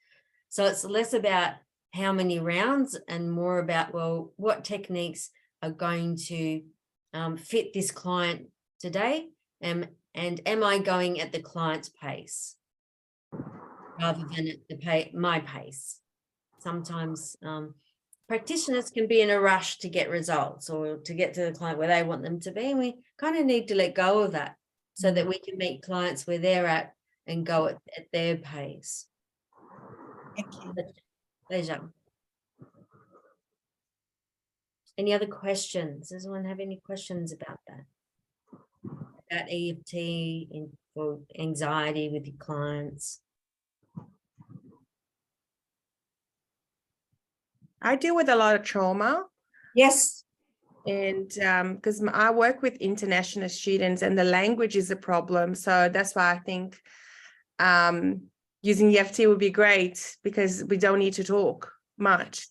So it's less about how many rounds and more about, well, what techniques are going to fit this client today, and am I going at the client's pace rather than at my pace? Sometimes practitioners can be in a rush to get results or to get to the client where they want them to be, and we kind of need to let go of that so that we can meet clients where they're at and go at their pace.
Thank you.
Pleasure. Any other questions? Does anyone have any questions about that? About EFT for anxiety with your clients?
I deal with a lot of trauma.
Yes.
And because I work with international students and the language is a problem. So that's why I think using EFT would be great because we don't need to talk much.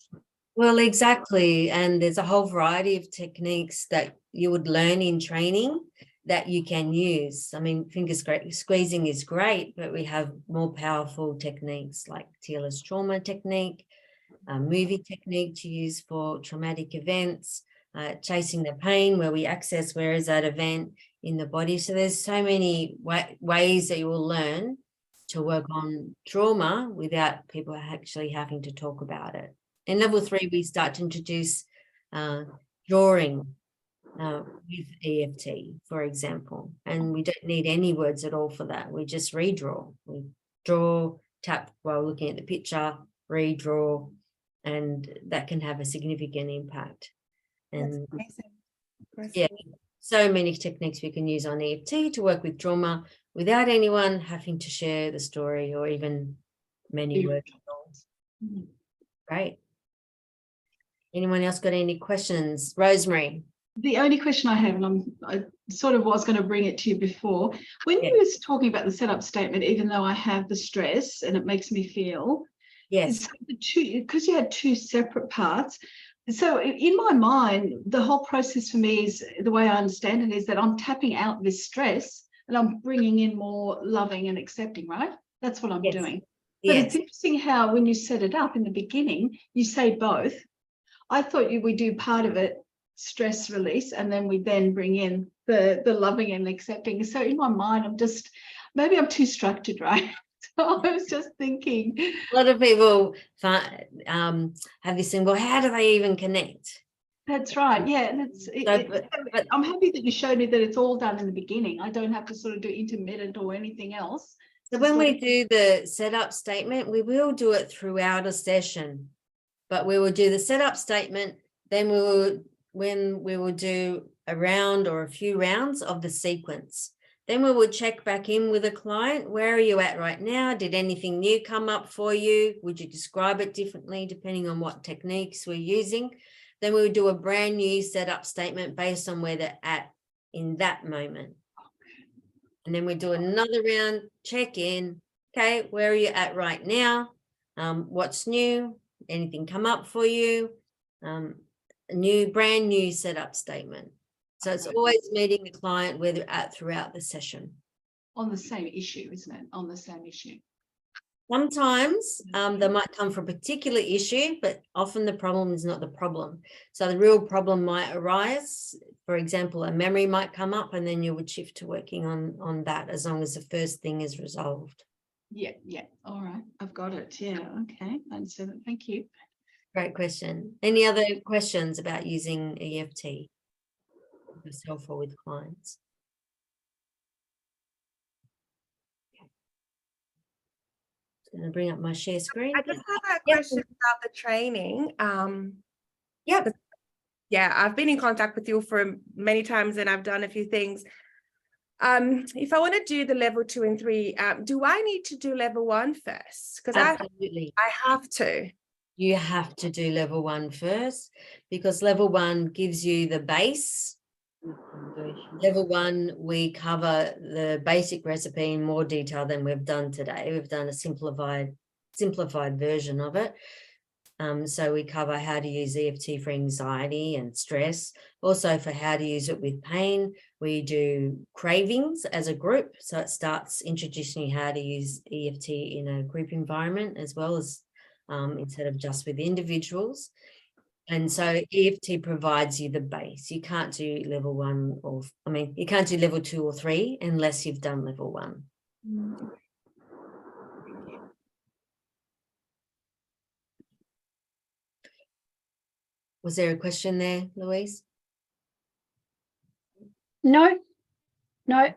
Well, exactly. And there's a whole variety of techniques that you would learn in training that you can use. I mean, finger squeezing is great, but we have more powerful techniques like Tela's trauma technique, movie technique to use for traumatic events, chasing the pain, where we access where is that event in the body. So there's so many ways that you will learn to work on trauma without people actually having to talk about it. In level 3, we start to introduce drawing with EFT, for example, and we don't need any words at all for that. We just redraw. We draw, tap while looking at the picture, redraw, and that can have a significant impact. And yeah, so many techniques we can use on EFT to work with trauma without anyone having to share the story or even many words. Great. Anyone else got any questions? Rosemary.
The only question I have, and I sort of was going to bring it to you before, when you was talking about the setup statement, even though I have the stress and it makes me feel,
yes,
because you had 2 separate parts. So in my mind, the whole process for me is, the way I understand it, is that I'm tapping out this stress and I'm bringing in more loving and accepting, right? That's what I'm doing. But it's interesting how when you set it up in the beginning, you say both. I thought we do part of it, stress release, and then we then bring in the loving and accepting. So in my mind, maybe I'm too structured, right? So I was just thinking.
A lot of people have this thing, well, how do they even connect?
That's right. Yeah. But I'm happy that you showed me that it's all done in the beginning. I don't have to sort of do intermittent or anything else.
So when we do the setup statement, we will do it throughout a session, but we will do the setup statement, then we will do a round or a few rounds of the sequence. Then we will check back in with a client. Where are you at right now? Did anything new come up for you? Would you describe it differently depending on what techniques we're using? Then we would do a brand new setup statement based on where they're at in that moment. And then we do another round, check in. Okay, where are you at right now? What's new? Anything come up for you? Brand new setup statement. So it's always meeting the client where they're at throughout the session.
On the same issue, isn't it? On the same issue.
Sometimes they might come for a particular issue, but often the problem is not the problem. So the real problem might arise. For example, a memory might come up and then you would shift to working on that as long as the first thing is resolved.
Yeah. All right. I've got it. Yeah. Okay. I understand it. Thank you.
Great question. Any other questions about using EFT? Yourself or with clients? Going to bring up my share screen.
I just have a
Yep.
question about the training.
Yep.
Yeah, I've been in contact with you for many times and I've done a few things. If I want to do the level 2 and 3, do I need to do level 1 first? Because
Absolutely.
I have to.
You have to do level 1 first because level 1 gives you the base. Level 1, we cover the basic recipe in more detail than we've done today. We've done a simplified version of it. So we cover how to use EFT for anxiety and stress. Also for how to use it with pain. We do cravings as a group. So it starts introducing you how to use EFT in a group environment as well as instead of just with individuals. And so EFT provides you the base. You can't do level 1 you can't do level 2 or 3 unless you've done level 1. Was there a question there, Louise?
No.
I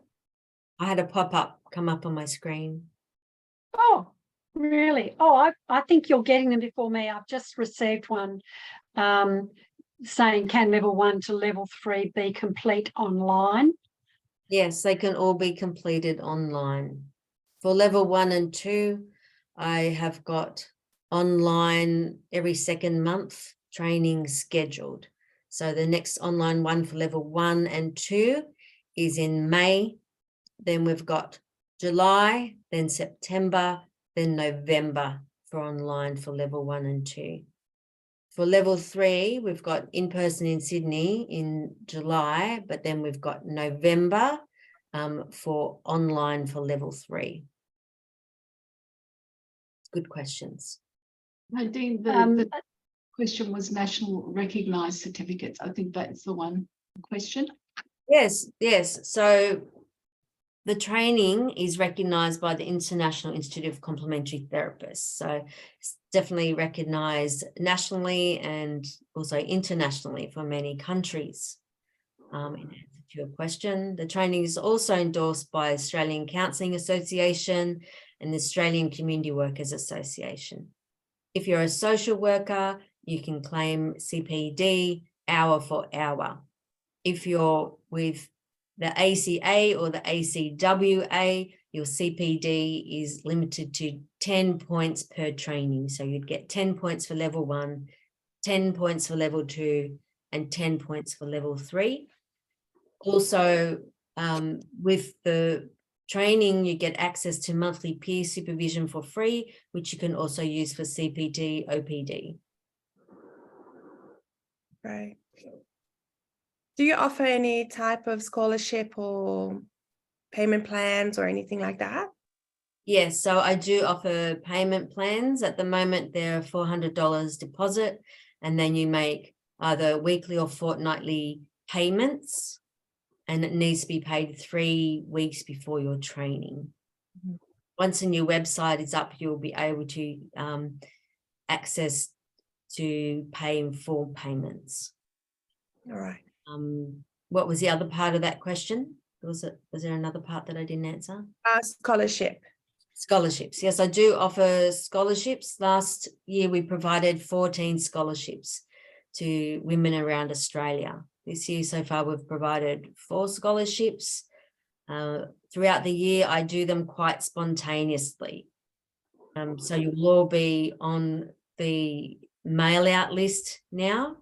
had a pop-up come up on my screen.
Oh, really? Oh, I think you're getting them before me. I've just received one saying, can level 1 to level 3 be complete online?
Yes, they can all be completed online. For level 1 and 2, I have got online every second month training scheduled. So the next online one for level 1 and 2 is in May. Then we've got July, then September, then November for online for level 1 and 2. For level 3, we've got in-person in Sydney in July, but then we've got November for online for level 3. Good questions.
Nadine, the question was national recognised certificates. I think that's the one question.
Yes. So the training is recognised by the International Institute of Complementary Therapists. So it's definitely recognised nationally and also internationally for many countries. In answer to your question, the training is also endorsed by Australian Counselling Association and the Australian Community Workers Association. If you're a social worker, you can claim CPD hour for hour. If you're with the ACA or the ACWA, your CPD is limited to 10 points per training. So you'd get 10 points for level 1, 10 points for level 2, and 10 points for level 3. Also, with the training, you get access to monthly peer supervision for free, which you can also use for CPD, OPD.
Right. Do you offer any type of scholarship or payment plans or anything like that?
Yes, so I do offer payment plans. At the moment, they're $400 deposit, and then you make either weekly or fortnightly payments, and it needs to be paid 3 weeks before your training.
Mhm.
Once a new website is up, you'll be able to access to pay in full payments.
All right.
What was the other part of that question? Was there another part that I didn't answer?
Scholarship.
Scholarships. Yes, I do offer scholarships. Last year, we provided 14 scholarships to women around Australia. This year so far, we've provided 4 scholarships. Throughout the year, I do them quite spontaneously. So you'll all be on the mail out list now.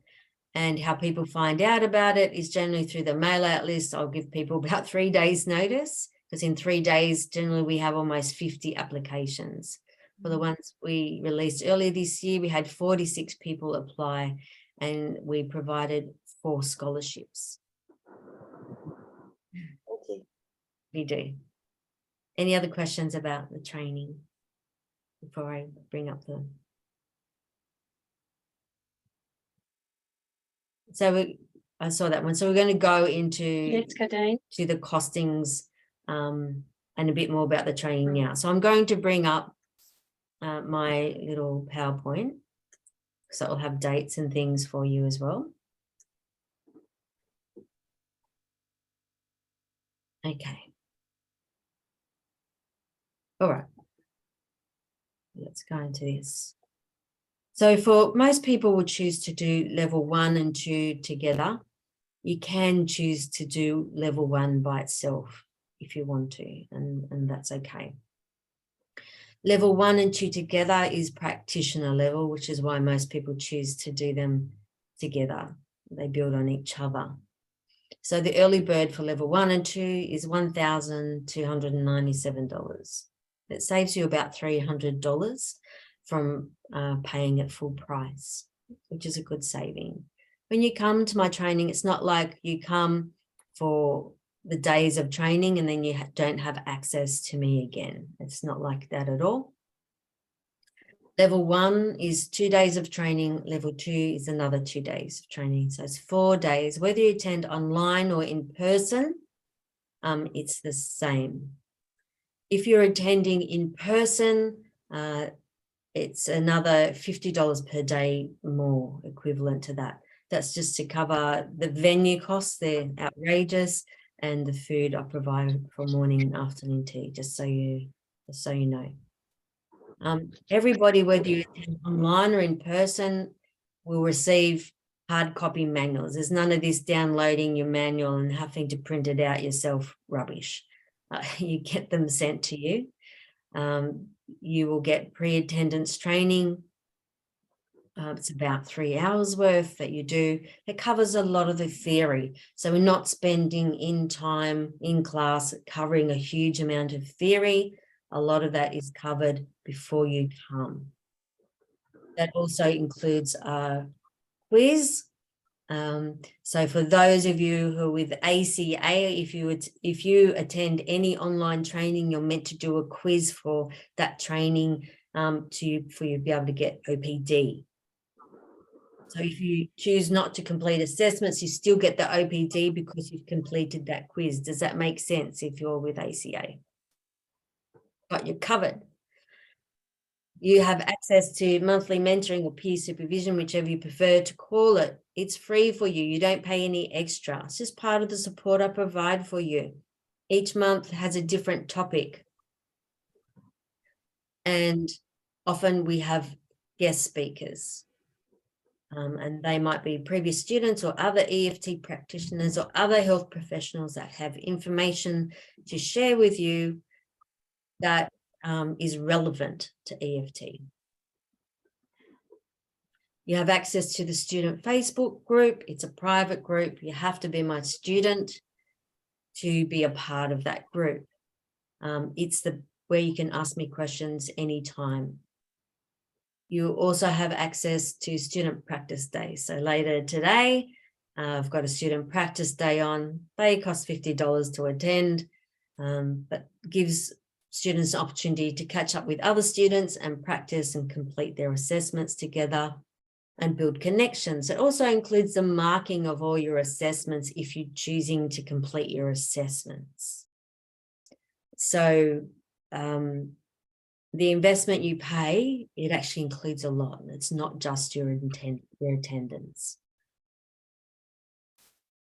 And how people find out about it is generally through the mail out list. I'll give people about 3 days notice, because in 3 days, generally we have almost 50 applications. For the ones we released earlier this year, we had 46 people apply and we provided 4 scholarships.
Okay.
We do. Any other questions about the training before I bring up the... So I saw that one. So we're going to go into
Yes, Kadeen.
to the costings and a bit more about the training now. So I'm going to bring up my little PowerPoint, so it'll have dates and things for you as well. Okay. All right. Let's go into this. So for most people would choose to do level 1 and 2 together. You can choose to do level 1 by itself if you want to, and that's okay. Level 1 and 2 together is practitioner level, which is why most people choose to do them together. They build on each other. So the early bird for level 1 and 2 is $1,297. It saves you about $300 from paying at full price, which is a good saving. When you come to my training, it's not like you come for the days of training and then you don't have access to me again. It's not like that at all. Level 1 is 2 days of training. Level 2 is another 2 days of training. So it's 4 days. Whether you attend online or in person, it's the same. If you're attending in person, it's another $50 per day more, equivalent to that. That's just to cover the venue costs. They're outrageous, and the food I provide for morning and afternoon tea, just so you know. Everybody, whether you attend online or in person, will receive hard copy manuals. There's none of this downloading your manual and having to print it out yourself rubbish. You get them sent to you. You will get pre-attendance training. It's about 3 hours worth that you do. It covers a lot of the theory. So we're not spending in time in class covering a huge amount of theory. A lot of that is covered before you come. That also includes a quiz. So for those of you who are with ACA, if you attend any online training, you're meant to do a quiz for that training for you to be able to get OPD. So if you choose not to complete assessments, you still get the OPD because you've completed that quiz. Does that make sense if you're with ACA? But you're covered. You have access to monthly mentoring or peer supervision, whichever you prefer to call it. It's free for you. You don't pay any extra. It's just part of the support I provide for you. Each month has a different topic. And often we have guest speakers. And they might be previous students or other EFT practitioners or other health professionals that have information to share with you that is relevant to EFT. You have access to the student Facebook group. It's a private group. You have to be my student to be a part of that group. It's where you can ask me questions anytime. You also have access to student practice days. So later today, I've got a student practice day on. They cost $50 to attend, but gives students an opportunity to catch up with other students and practice and complete their assessments together and build connections. It also includes the marking of all your assessments if you're choosing to complete your assessments. So the investment you pay, it actually includes a lot. It's not just your attendance.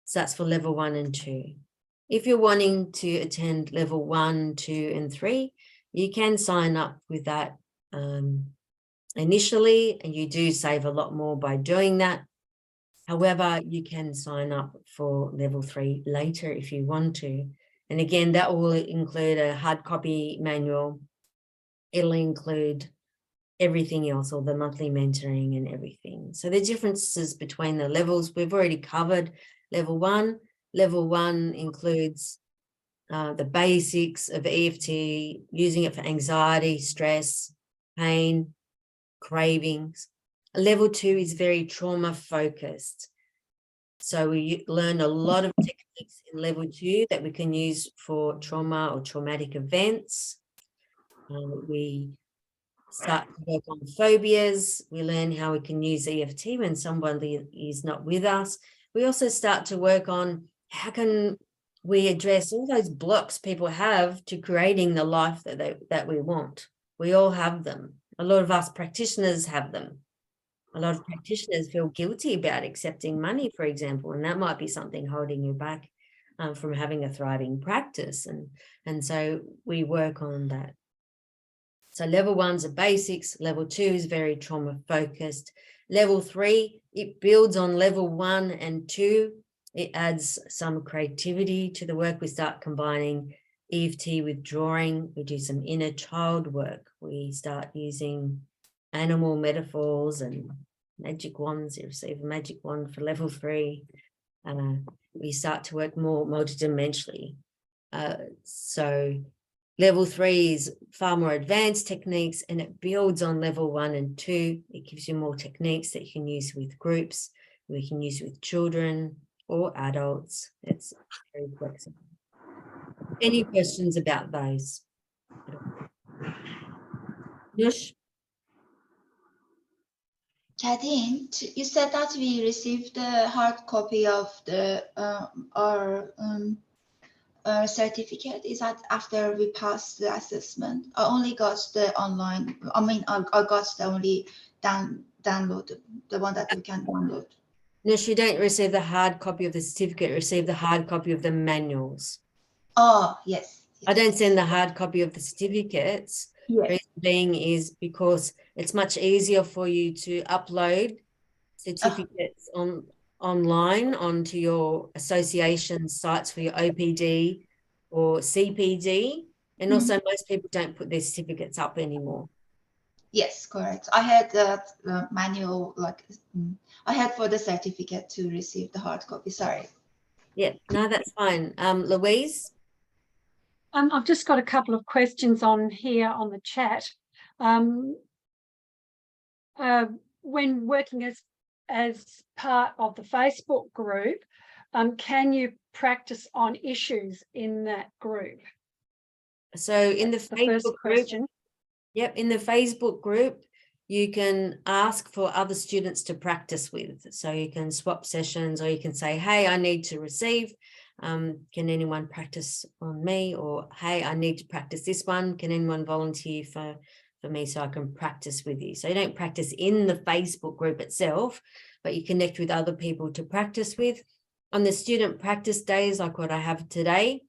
So that's for level 1 and 2. If you're wanting to attend level 1, 2, and 3, You can sign up with that initially, and you do save a lot more by doing that. However, you can sign up for level 3 later if you want to. And again, that will include a hard copy manual. It'll include everything else, all the monthly mentoring and everything. So the differences between the levels, we've already covered level 1. Level 1 includes the basics of EFT, using it for anxiety, stress, pain, cravings. Level 2 is very trauma focused. So we learn a lot of techniques in level 2 that we can use for trauma or traumatic events. We start to work on phobias. We learn how we can use EFT when somebody is not with us. We also start to work on how can we address all those blocks people have to creating the life that we want. We all have them. A lot of us practitioners have them. A lot of practitioners feel guilty about accepting money, for example, and that might be something holding you back from having a thriving practice. And so we work on that. So level 1's are basics. Level 2 is very trauma focused. Level 3, it builds on level 1 and 2. It adds some creativity to the work. We start combining EFT with drawing. We do some inner child work. We start using animal metaphors and magic wands. You receive a magic wand for level 3. We start to work more multidimensionally. So level 3 is far more advanced techniques, and it builds on level 1 and 2. It gives you more techniques that you can use with groups. We can use with children or adults. It's very flexible. Any questions about those? Nush?
Kadeen, you said that we received the hard copy of the our certificate. Is that after we passed the assessment? I only got the online. I mean, I got the only download, the one that you can download.
No, you don't receive the hard copy of the certificate, receive the hard copy of the manuals.
Oh, yes.
I don't send the hard copy of the certificates.
Yes.
Reason being is because it's much easier for you to upload certificates online onto your association sites for your OPD or CPD. And also most people don't put their certificates up anymore.
Yes, correct. I had that manual, like I had for the certificate to receive the hard copy. Sorry.
Yeah, no, that's fine. Louise?
I've just got a couple of questions on here on the chat. When working as part of the Facebook group, can you practice on issues in that group?
So in the Facebook group, yep, in the Facebook group, you can ask for other students to practice with. So you can swap sessions, or you can say, hey, I need to receive. Can anyone practice on me? Or, hey, I need to practice this one. Can anyone volunteer for me so I can practice with you? So you don't practice in the Facebook group itself, but you connect with other people to practice with. On the student practice days, like what I have today,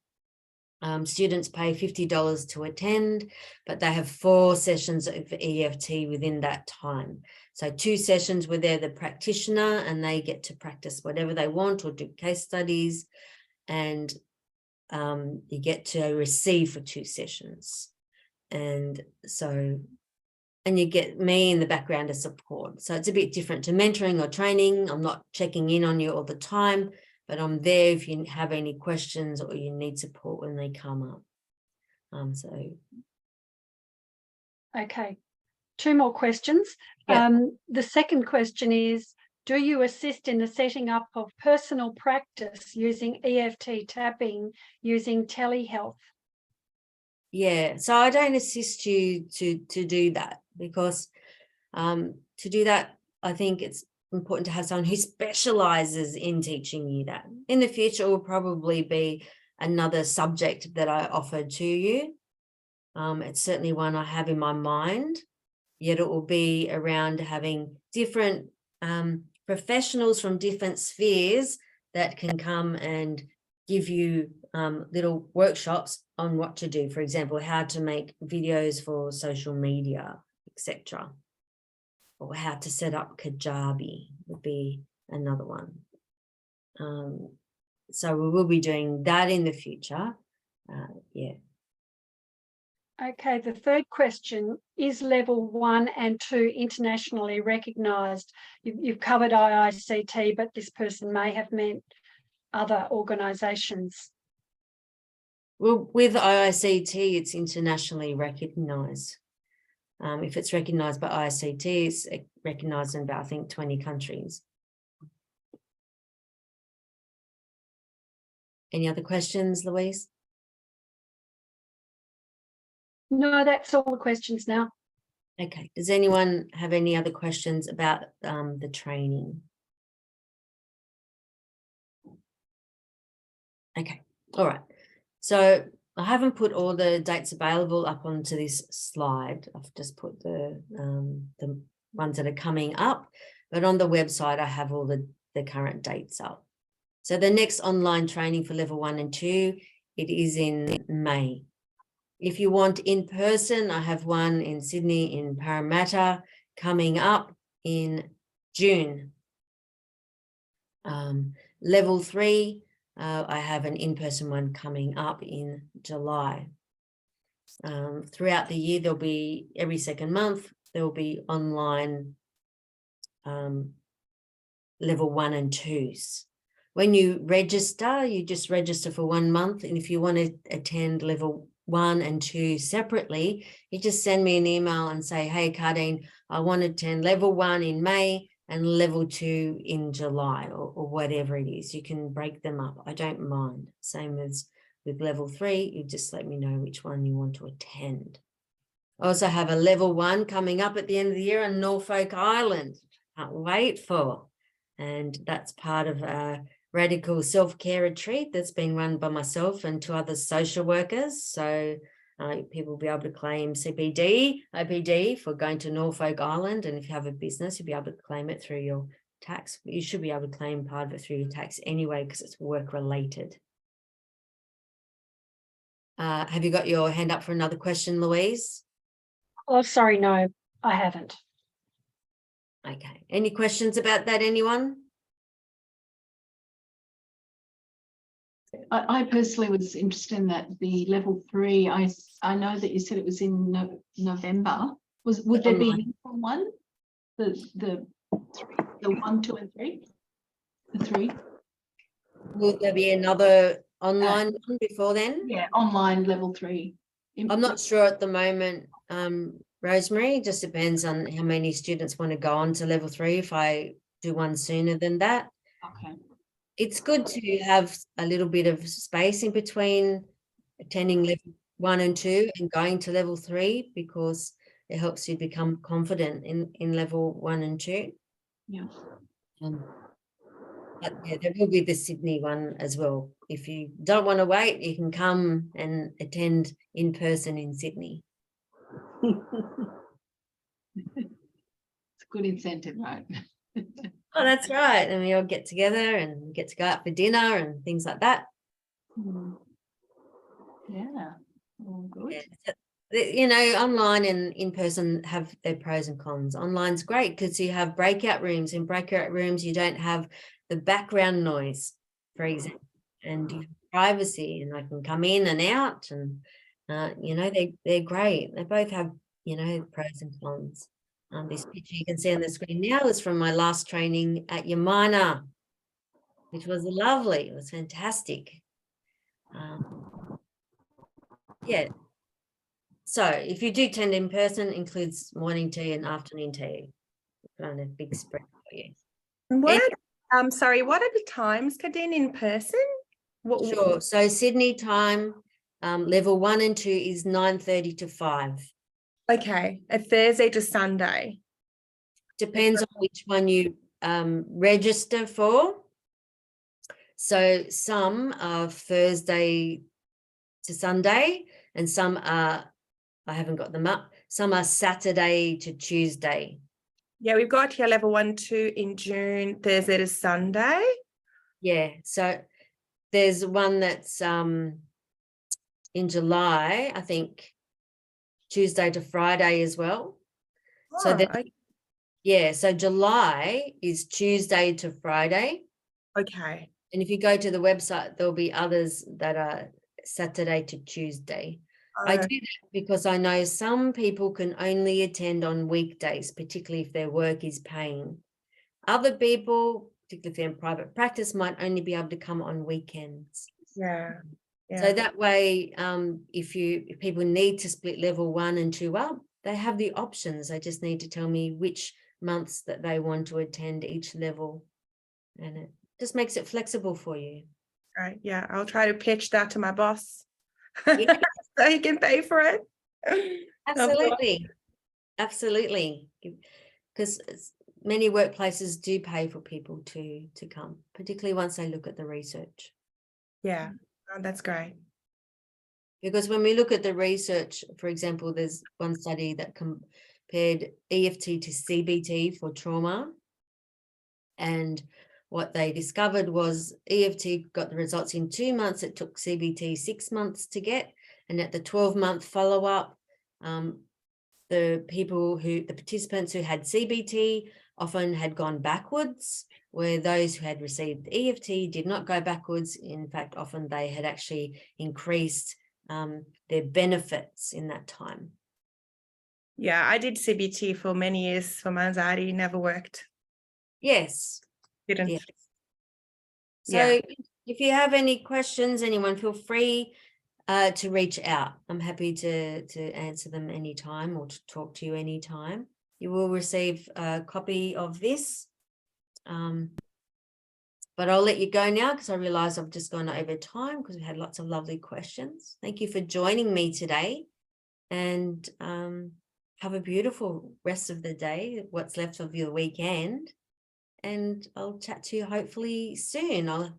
students pay $50 to attend, but they have 4 sessions of EFT within that time. So 2 sessions where they're the practitioner and they get to practice whatever they want or do case studies, and you get to receive for 2 sessions. And so, and you get me in the background as support. So it's a bit different to mentoring or training. I'm not checking in on you all the time, but I'm there if you have any questions or you need support when they come up.
Okay, 2 more questions.
Yeah.
The second question is, do you assist in the setting up of personal practice using EFT tapping using telehealth?
Yeah, so I don't assist you to do that, because to do that, I think it's important to have someone who specializes in teaching you that. In the future, it will probably be another subject that I offer to you. It's certainly one I have in my mind, yet it will be around having different professionals from different spheres that can come and give you little workshops on what to do. For example, how to make videos for social media, etc. Or how to set up Kajabi would be another one. So we will be doing that in the future. Yeah.
Okay, the third question, is level 1 and 2 internationally recognised? You've covered IICT, but this person may have meant other organisations.
Well, with IICT, it's internationally recognised. If it's recognised by IICT, it's recognised in about, I think, 20 countries. Any other questions, Louise?
No, that's all the questions now.
Okay. Does anyone have any other questions about the training? Okay. All right. So I haven't put all the dates available up onto this slide. I've just put the ones that are coming up, but on the website, I have all the current dates up. So the next online training for level 1 and 2, it is in May. If you want in person, I have one in Sydney in Parramatta coming up in June. Level 3, I have an in-person one coming up in July. Throughout the year, there'll be every second month, there'll be online level 1 and 2s. When you register, you just register for 1 month. And if you want to attend level 1 and 2 separately, you just send me an email and say, hey, Cardine, I want to attend level 1 in May and level 2 in July, or whatever it is. You can break them up. I don't mind. Same as with level 3, you just let me know which one you want to attend. I also have a level 1 coming up at the end of the year on Norfolk Island. Can't wait for. And that's part of a radical self-care retreat that's being run by myself and 2 other social workers. So people will be able to claim CPD, OPD for going to Norfolk Island. And if you have a business, you'll be able to claim it through your tax. You should be able to claim part of it through your tax anyway, because it's work related. Have you got your hand up for another question, Louise?
Oh, sorry, no, I haven't.
Okay. Any questions about that, anyone?
I personally was interested in that, the level 3. I know that you said it was in November. Would there be one? The 1, 2, and 3? The 3?
Will there be another online one before then?
Yeah, online level 3.
I'm not sure at the moment, Rosemary. It just depends on how many students want to go on to level 3. If I do one sooner than that.
Okay.
It's good to have a little bit of space in between attending level 1 and 2 and going to level 3, because it helps you become confident in level 1 and 2.
Yeah.
But yeah, there will be the Sydney one as well. If you don't want to wait, you can come and attend in person in Sydney.
It's a good incentive, right?
Oh, that's right. And we all get together and get to go out for dinner and things like that.
Yeah. All good.
Yeah. You know, online and in person have their pros and cons. Online's great because you have breakout rooms. In breakout rooms, you don't have the background noise, for example, and you have privacy, and I can come in and out, and you know, they're great. They both have, you know, pros and cons. This picture you can see on the screen now is from my last training at Yamina, which was lovely. It was fantastic. Yeah. So if you do attend in person, includes morning tea and afternoon tea. Kind of big spread for you.
What? Sorry. What are the times, Cardine, in person?
Sure. So Sydney time, level 1 and 2 is 9:30 to 5.
Okay, a Thursday to Sunday.
Depends on which one you register for. So some are Thursday to Sunday, and some are, I haven't got them up, some are Saturday to Tuesday.
Yeah, we've got here level 1, 2 in June, Thursday to Sunday.
Yeah, so there's one that's in July, I think Tuesday to Friday as well. So
Oh,
then, yeah, so July is Tuesday to Friday.
okay.
And if you go to the website, there'll be others that are Saturday to Tuesday. I
Oh,
do that because I know some people can only attend on weekdays, particularly if their work is paying. Other people, particularly if they're in private practice, might only be able to come on weekends.
yeah.
So
Yeah.
that way, if people need to split level 1 and 2 up, they have the options. They just need to tell me which months that they want to attend each level. And it just makes it flexible for you.
Right. Yeah. I'll try to pitch that to my boss
Yeah.
so he can pay for it.
Absolutely. Absolutely. Because many workplaces do pay for people to come, particularly once they look at the research.
Yeah. Oh, that's great.
Because when we look at the research, for example, there's one study that compared EFT to CBT for trauma. And what they discovered was EFT got the results in 2 months. It took CBT 6 months to get. And at the 12-month follow-up, the participants who had CBT often had gone backwards, where those who had received EFT did not go backwards. In fact, often they had actually increased their benefits in that time.
Yeah. I did CBT for many years for my anxiety. Never worked.
Yes.
Didn't.
Yes. So
Yeah.
if you have any questions, anyone, feel free to reach out. I'm happy to answer them anytime or to talk to you anytime. You will receive a copy of this. But I'll let you go now because I realize I've just gone over time because we had lots of lovely questions. Thank you for joining me today, and have a beautiful rest of the day, what's left of your weekend. And I'll chat to you hopefully soon. I'll